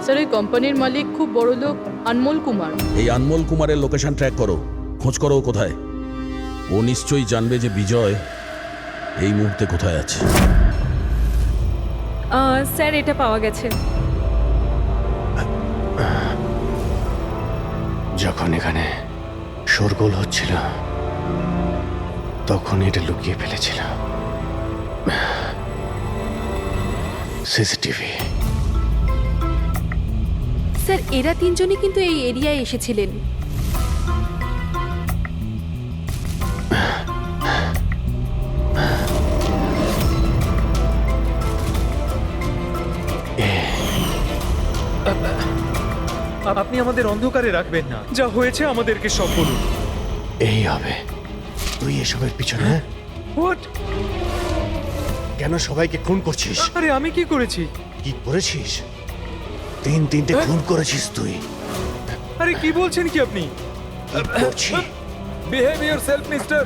স্যার এই কোম্পানির মালিক খুব বড় লোক আনমোল কুমার। এই আনমোল কুমারের লোকেশন ট্র্যাক করো, খোঁজ করো ও কোথায়। ও নিশ্চয়ই জানবে যে বিজয় এই মুহূর্তে কোথায় আছে। স্যার এটা পাওয়া গেছে। যখন এখানে শোরগোল হচ্ছিল তখন এটা লুকিয়ে ফেলেছিল। সিসিটিভি। স্যার এরা 3জনই কিন্তু এই এরিয়ায় এসেছিলেন। আপনি আমাদের অন্ধকারে রাখবেন না, যা হয়েছে আমাদেরকে সব বলুন। এই হবে। তুই এসবের পিছনে হোয়াট? কেন সবাইকে খুন করছিস? আরে আমি কি করেছি? কি করেছিস? 3টে খুন করেছিস তুই। আরে কি বলছেন কি আপনি? করছি। Behave yourself mister.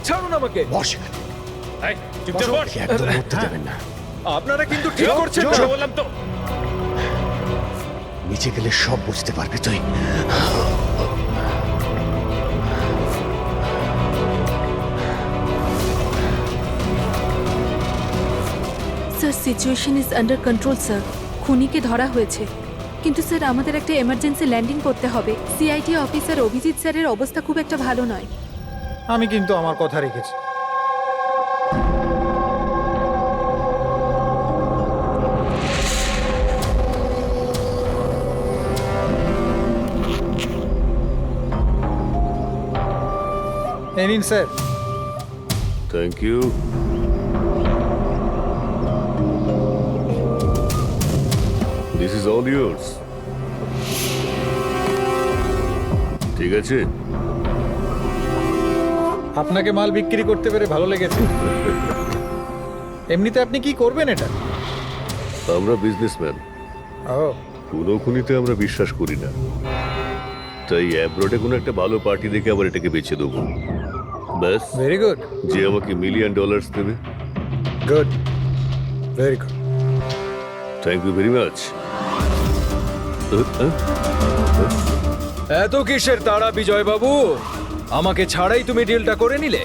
ছাড়ুন আমাকে। বস। এই চুপচাপ বস। একদম উঠতে দেবেন না। আপনারা কিন্তু ঠিক করছেন না, বললাম তো। নিচে গেলে সব বুঝতে পারবি তুই। Sir situation is under control sir. খুনিকে ধরা হয়েছে, কিন্তু স্যার আমাদের একটা এমার্জেন্সি ল্যান্ডিং করতে হবে। সিআইডি অফিসার অভিজিৎ স্যারের অবস্থা খুব একটা ভালো নয়। আমি কিন্তু আমার কথা রেখেছি। এই নিন sir. Thank you. This is all yours. ঠিক আছে। আপনাকে মাল বিক্রি করতে পেরে ভালো লেগেছে। এমনিতে আপনি কি করবেন এটা? আমরা বিজনেসম্যান, কোনো খুনিতে আমরা বিশ্বাস করি না, তাই অ্যাব্রোডে কোনো একটা ভালো পার্টি দেখে আবার এটাকে বেচে দেবো। ব্যাস। Very good. যে আমাকে $1 মিলিয়ন দেবে। Good, very good. Thank you very much. এত কিসের তাড়া বিজয় বাবু? আমাকে ছাড়াই তুমি ডিলটা করে নিলে?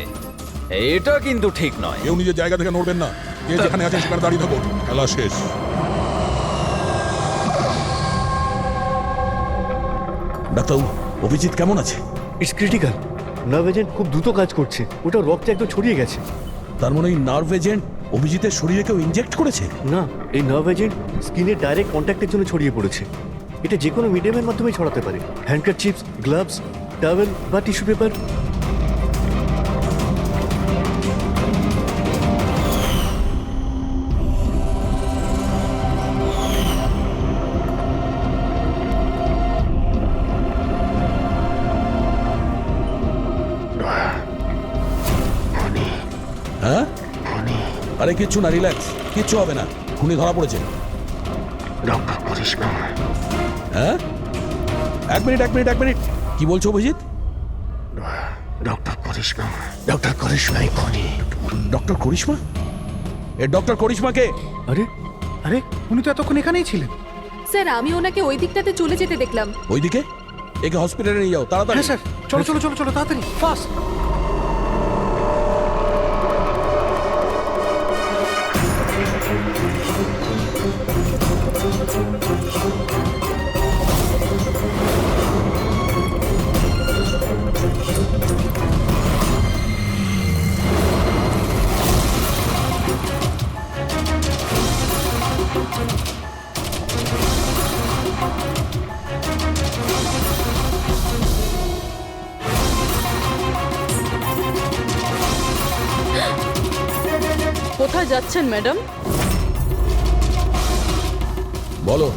এটা কিন্তু ঠিক নয়। কেউ নিজের জায়গা থেকে নড়বেন না, যে যেখানে আছেন সেখানে দাঁড়িয়ে থাকুন, খেলা শেষ। ডাক্তার, অভিজিৎ কেমন আছে? It's critical. নার্ভ এজেন্ট খুব দ্রুত কাজ করছে, ওটা রক্তে একদম ছড়িয়ে গেছে। তার মানে এই নার্ভ এজেন্ট অভিজিতের শরীরে কেউ ইনজেক্ট করেছে? না, এই নার্ভ এজেন্ট স্কিনের ডাইরেক্ট কন্ট্যাক্টের জন্য ছড়িয়ে পড়েছে। এটা যে কোনো মিডিয়ামের মাধ্যমে ছড়াতে পারে। হ্যান্ডকারচিপস, গ্লাভস, টাওয়েল বা টিস্যু পেপার। হ্যাঁ? আরে কিচ্ছু না, রিল্যাক্স, কিচ্ছু হবে না। খুনি ধরা পড়েছে। ডক্টর করিশ্মা। হ্যাঁ? এক মিনিট। কি বলছো অভিজিৎ? ডক্টর করিশ্মা। ডক্টর করিশ্মাই খুনি। ডক্টর করিশ্মা? এ ডক্টর করিশ্মা কে? আরে উনি তো এতক্ষণ এখানেই ছিলেন। স্যার আমি ওনাকে ওই দিকটাতে চলে যেতে দেখলাম। ওইদিকে একে হসপিটালে নিয়ে যাও তাড়াতাড়ি। হ্যাঁ স্যার, চলো চলো চলো চলো তাড়াতাড়ি ফাস্ট। কোথায় যাচ্ছেন ম্যাডাম? বলো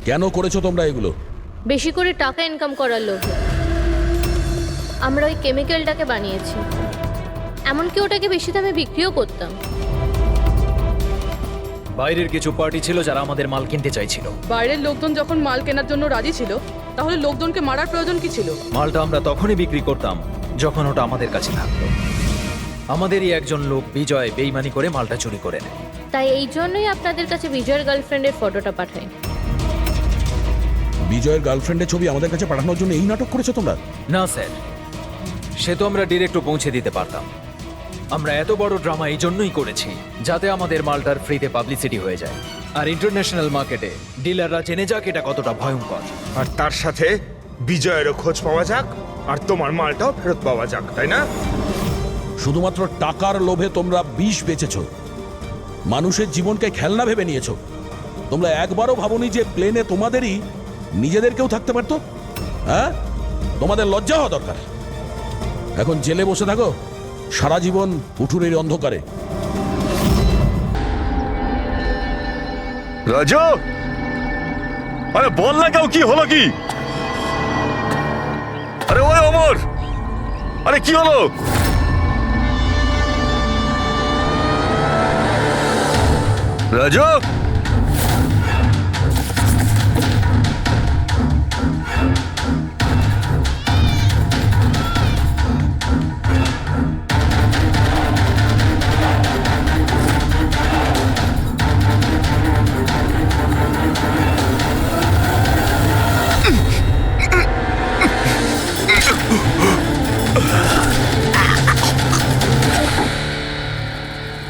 কেন করেছো তোমরা এগুলো? বেশি করে টাকা ইনকাম করার লোভে আমরা ওই কেমিক্যালটাকে বানিয়েছি, এমনকি ওটাকে বেশি দামে বিক্রিও করতাম। বাইরের কিছু পার্টি ছিল যারা আমাদের মাল কিনতে চাইছিল। বাইরের লোকজন যখন মাল কেনার জন্য রাজি ছিল, তাহলে লোকজনকে মারার প্রয়োজন কি ছিল? মালটা আমরা তখনই বিক্রি করতাম যখন ওটা আমাদের কাছে থাকতো। আমাদেরই একজন লোক বিজয় বেইমানি করে মালটা চুরি করে নেয়। তাই এই জন্যই আপনাদের কাছে বিজয়ের গার্লফ্রেন্ডের ফটোটা পাঠাই। বিজয়ের গার্লফ্রেন্ডের ছবি আমাদের কাছে পাঠানোর জন্য এই নাটক করেছো তোমরা? না স্যার, সে তো আমরা ডিরেক্টও পৌঁছে দিতে পারতাম। আমরা এত বড় ড্রামা এই জন্যই করেছি যাতে আমাদের মালটার ফ্রিতে পাবলিসিটি হয়ে যায়, আর ইন্টারন্যাশনাল মার্কেটে ডিলাররা জেনে যাক এটা কতটা ভয়ঙ্কর। আর তার সাথে বিজয়েরও খোঁজ পাওয়া যাক, আর তোমার মালটাও ফেরত পাওয়া যাক, তাই না? শুধুমাত্র টাকার লোভে তোমরা বিষ বেচেছো, মানুষের জীবনকে খেলনা ভেবে নিয়েছো। তোমরা একবারও ভাবোনি যে প্লেনে তোমাদেরই নিজেদেরকেও থাকতে পারতো? হ্যাঁ, তোমাদের লজ্জা হওয়া দরকার। এখন জেলে বসে থাকো সারা জীবন উঠুরের অন্ধকারে। রাজু, আরে বল না কেউ, কি হলো কি? আরে ওই অমর, আরে কি হলো? রাজু,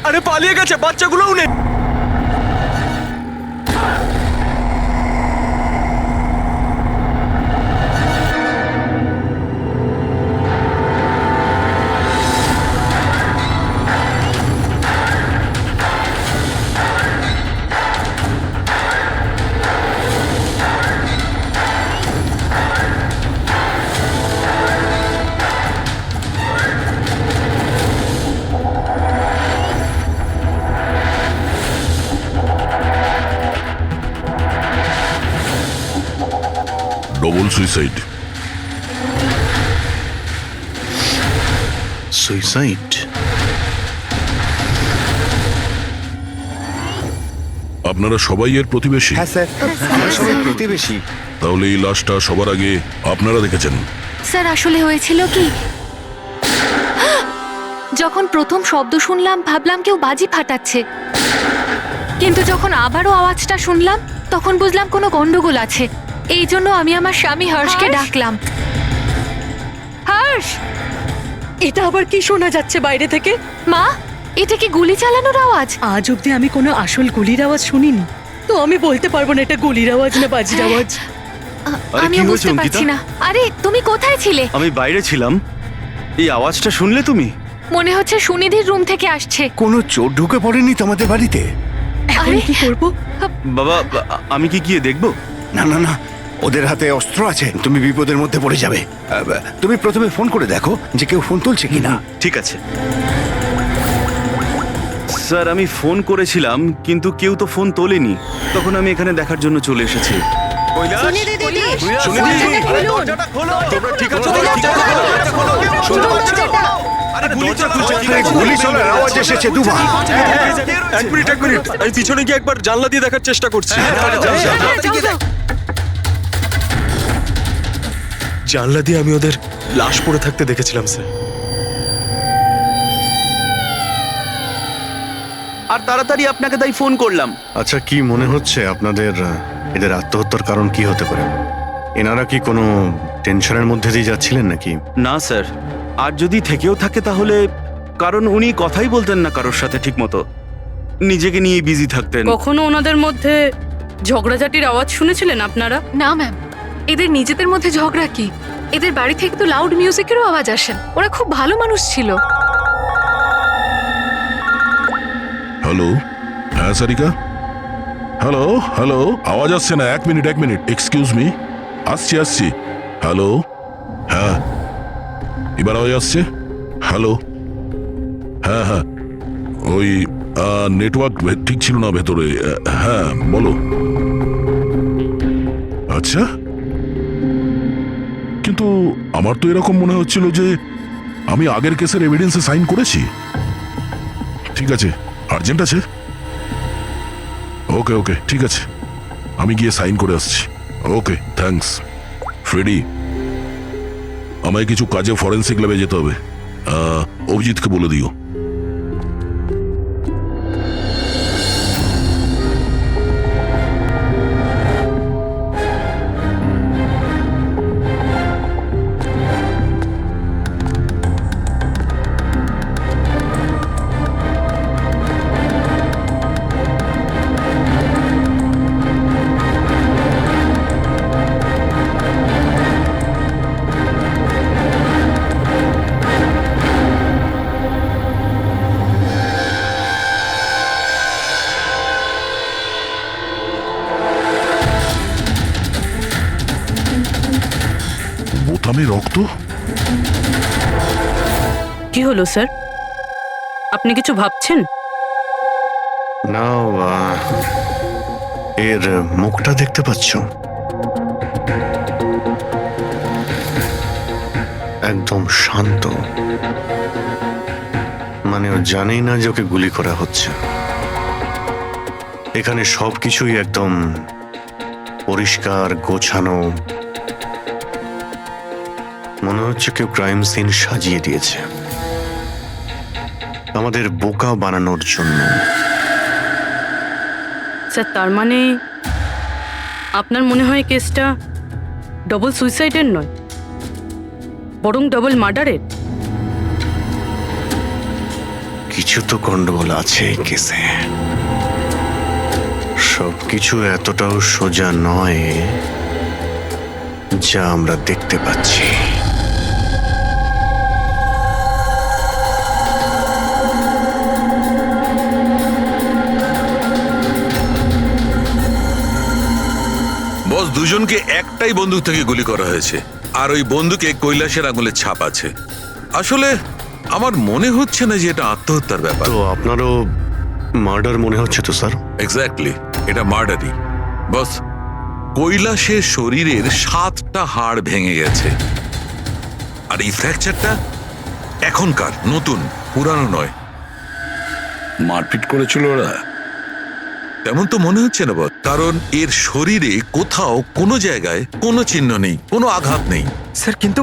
আরে পালিয়ে গেছে, বাচ্চাগুলোও নেই। Double suicide. সুইসাইড? আপনারা সবাই এর প্রতিবেশী? হ্যাঁ স্যার, আমরা সবাই প্রতিবেশী। তাহলে এই লাশটা সবার আগে আপনারা দেখেছেন? স্যার আসলে হয়েছিল কি, যখন প্রথম শব্দ শুনলাম ভাবলাম কেউ বাজি ফাটাচ্ছে, কিন্তু যখন আবারও আওয়াজটা শুনলাম তখন বুঝলাম কোনো গন্ডগোল আছে। এই জন্য আমি আমার স্বামী হর্ষকে ডাকলাম। হর্ষ, এটা আবার কি শোনা যাচ্ছে বাইরে থেকে? মা, এটা কি গুলি চালানোর আওয়াজ? আজ অব্দি আমি কোনো আসল গুলির আওয়াজ শুনিনি, তো আমি বলতে পারবো না এটা গুলির আওয়াজ না বাজির আওয়াজ। আমি বুঝতে পারছি না। আরে তুমি কোথায় ছিলে? আমি বাইরে ছিলাম। এই আওয়াজটা শুনলে তুমি? মনে হচ্ছে সুনিধির রুম থেকে আসছে। কোনো চোর ঢুকে পড়েনি তোমাদের বাড়িতে? এখন কি করব? বাবা, আমি কি গিয়ে দেখবো? না না না, ওদের হাতে অস্ত্র আছে, তুমি বিপদের মধ্যে পড়ে যাবে। তুমি প্রথমে ফোন করে দেখো যে কেউ ফোন তুলছে কিনা। ঠিক আছে স্যার, আমি ফোন করেছিলাম কিন্তু কেউ তো ফোন তোলেনি। তখন আমি এখানে দেখার জন্য চলে এসেছি। গুলি চলার আওয়াজ এসেছে দুবার। এক মিনিট, আমি পিছনে গিয়ে একবার জানলা দিয়ে দেখার চেষ্টা করছি। জানলা দিয়ে আমি ওদের লাশ পড়ে থাকতে দেখেছিলাম স্যার। আর তাড়াতাড়ি আপনাকে তাই ফোন করলাম। আচ্ছা, কি মনে হচ্ছে আপনাদের এদের আত্মহত্যার কারণ কি হতে পারে? এনারা কি কোনো টেনশনের মধ্যে দিয়ে যাচ্ছিলেন নাকি? না স্যার, আর যদি থেকেও থাকে তাহলে কারণ উনি কথাই বলতেন না কারোর সাথে ঠিক মতো, নিজেকে নিয়ে বিজি থাকতেন। কখনো ওনাদের মধ্যে ঝগড়াঝাটির আওয়াজ শুনেছিলেন আপনারা? না ম্যাম, এদের নিজেদের মধ্যে ঝগড়া কি? এদের বাড়ি থেকে তো লাউড মিউজিকেরও আওয়াজ আসে। ওরা খুব ভালো মানুষ ছিল। হ্যালো, হ্যাঁ সারিকা, হ্যালো হ্যালো, আওয়াজ আসছে না। এক মিনিট এক্সকিউজ মি, আসছি। হ্যালো, হ্যাঁ এবার আওয়াজ আসছে। হ্যালো, হ্যাঁ ওই নেটওয়ার্ক ঠিক ছিল না ভেতরে। হ্যাঁ বলো। আচ্ছা, কিন্তু আমার তো এরকম মনে হচ্ছিল যে আমি আগের কেসের এভিডেন্সে সাইন করেছি। ঠিক আছে, আর্জেন্ট আছে। ওকে ঠিক আছে, আমি গিয়ে সাইন করে আসছি। ওকে, থ্যাঙ্কস। ফ্রেডি, আমায় কিছু কাজে ফরেন্সিক ল্যাবে যেতে হবে। অভিজিৎকে বলে দিও। বোতামে রক্ত? কি হলো স্যার, আপনি কিছু ভাবছেন? না, এর মুখটা দেখতে পাচ্ছ? একদম শান্ত, মানে ও জানেই না যে ওকে গুলি করা হচ্ছে। এখানে সবকিছুই একদম পরিষ্কার গোছানো, মনে হচ্ছে কেউ ক্রাইম সিন সাজিয়ে দিয়েছে আমাদের বোকা বানানোর জন্য। স্যার, তার মানে আপনার মনে হয় কেসটা ডবল সুইসাইডের নয়, বরং ডবল মার্ডারের? কিছু তো গন্ডগোল আছে এই কেসে। সবকিছু এতটাও সোজা নয় যা আমরা দেখতে পাচ্ছি। বস, দুজনকে একটাই বন্দুক থেকে গুলি করা হয়েছে, আর ওই বন্দুকে কৈলাসের আঙুলের ছাপ আছে। আসলে আমার মনে হচ্ছে না যে এটা আত্মহত্যার ব্যাপার। তো আপনারও মার্ডার মনে হচ্ছে তো স্যার? এক্স্যাক্টলি, এটা মার্ডারই। বস, কৈলাসের শরীরের 7টা হাড় ভেঙে গেছে, আর এই ফ্র্যাকচারটা এখনকার, নতুন, পুরানো নয়। মারপিট করেছিল ওরা? তেমন তো মনে হচ্ছে না বস, কারণ এর শরীরে কোথাও কোনো জায়গায় কোনো চিহ্ন নেই, কোনো আঘাত নেই। স্যার, কিন্তু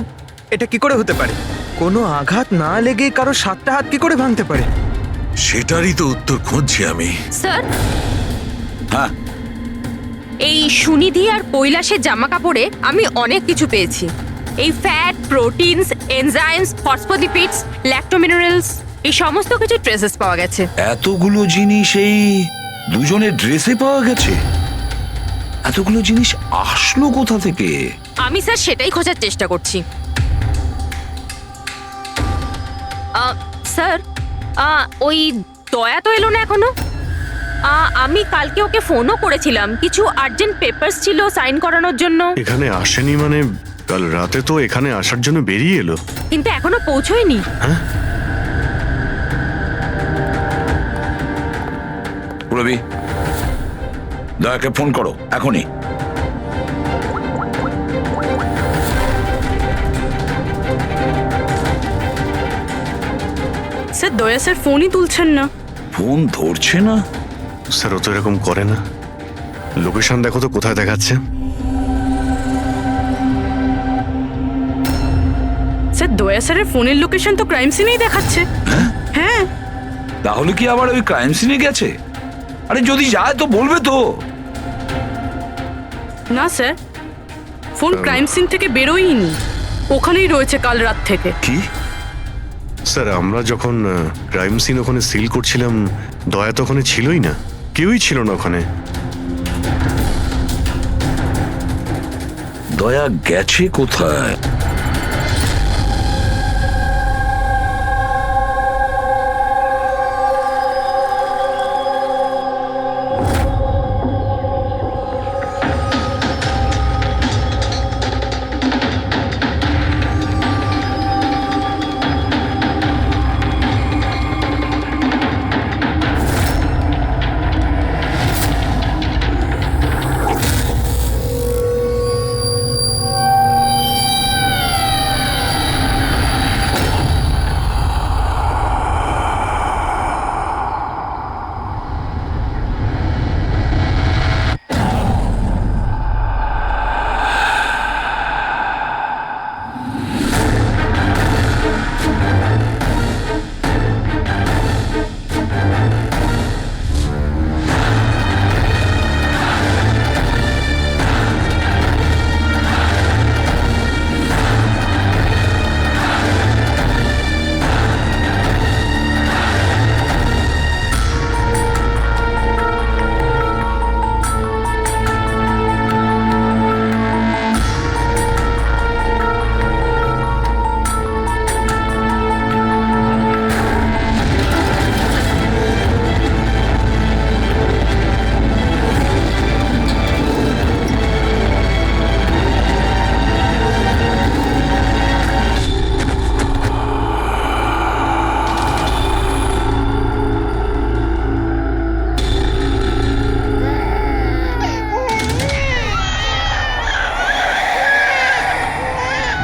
এটা কি করে হতে পারে? কোনো আঘাত না লেগে কারো 7টা হাত কি করে ভাঙতে পারে? সেটারই তো উত্তর খুঁজছি আমি। স্যার, হ্যাঁ, এই সুনিধি আর কৈলাসের জামা কাপড়ে আমি অনেক কিছু পেয়েছি। এই ফ্যাট, প্রোটিনস, এনজাইমস, ফসফোলিপিডস, ল্যাক্টোমিনারেলস, এই সমস্ত কিছু ট্রেসেস পাওয়া গেছে। এতগুলো জিনিস এই দুজনের ড্রেসে পাওয়া গেছে? এতগুলো জিনিস আসলো কোথা থেকে? আমি স্যার সেটাই খোঁজার চেষ্টা করছি। স্যার, ওই দয়া তো এলো না এখনো। আমি কালকে ওকে ফোনও করেছিলাম, কিছু আর্জেন্ট পেপারস ছিল সাইন করানোর জন্য। এখানে আসেনি মানে? কাল রাতে তো এখানে আসার জন্য বেরিয়ে এলো, কিন্তু এখনো পৌঁছয়নি। রবি, দয়াকে ফোন করো এখনই। স্যার, দয়া স্যার ফোনই তুলছেন না। ফোন ধরছে না? স্যার, ও তো এরকম করে না। লোকেশন দেখো তো কোথায় দেখাচ্ছে। স্যার, দয়া স্যারের ফোনের লোকেশন তো ক্রাইম সিনেই দেখাচ্ছে। হ্যাঁ, তাহলে কি আবার ওই ক্রাইম সিনে গেছে? আরে যদি যায় তো বলবে তো। না স্যার, ফোন ক্রাইম সিন থেকে বেরোয়নি, ওখানেই রয়েছে কাল রাত থেকে। কি স্যার, আমরা যখন ক্রাইম সিন ওখানে সিল করছিলাম দয়া তো ওখানে ছিলই না, কেউই ছিল না ওখানে। দয়া গেছে কোথায়?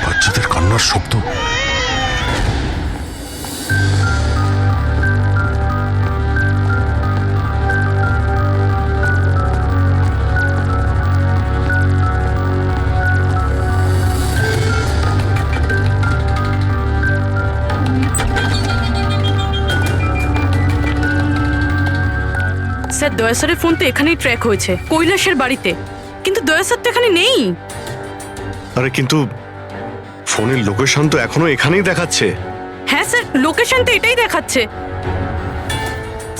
বাচ্চাদের কান্নার শব্দ। স্যার, দয়া স্যারের ফোন তো এখানেই ট্র্যাক হয়েছে, কৈলাসের বাড়িতে, কিন্তু দয়া স্যার তো এখানে নেই। আরে কিন্তু ফোনের লোকেশন তো এখনো এখানেই দেখাচ্ছে। হ্যাঁ স্যার, লোকেশন তো এটাই দেখাচ্ছে।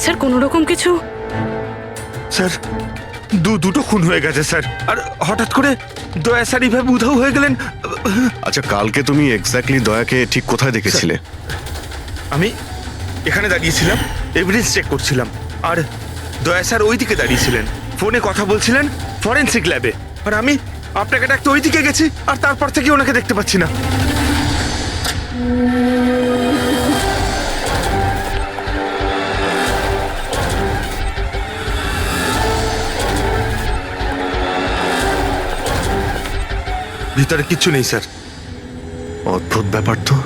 স্যার, কোনো রকম কিছু? স্যার, দুটো খুন হয়ে গেছে স্যার, আর হঠাৎ করে দয়া স্যার এইভাবে উধাও হয়ে গেলেন। আচ্ছা, কালকে তুমি এক্স্যাক্টলি দয়াকে ঠিক কোথায় দেখেছিলে? আমি এখানে দাঁড়িয়েছিলাম, এভিডেন্স চেক করছিলাম, আর দয়া স্যার ওই দিকে দাঁড়িয়েছিলেন, ফোনে কথা বলছিলেন ফরেন্সিক ল্যাবে, আর আমি আপনাকে ডাকতে ওই দিকে গেছি, আর তারপর থেকে ওনাকে দেখতে পাচ্ছি না। ভিতরে কিচ্ছু নেই স্যার। অদ্ভুত ব্যাপার তো।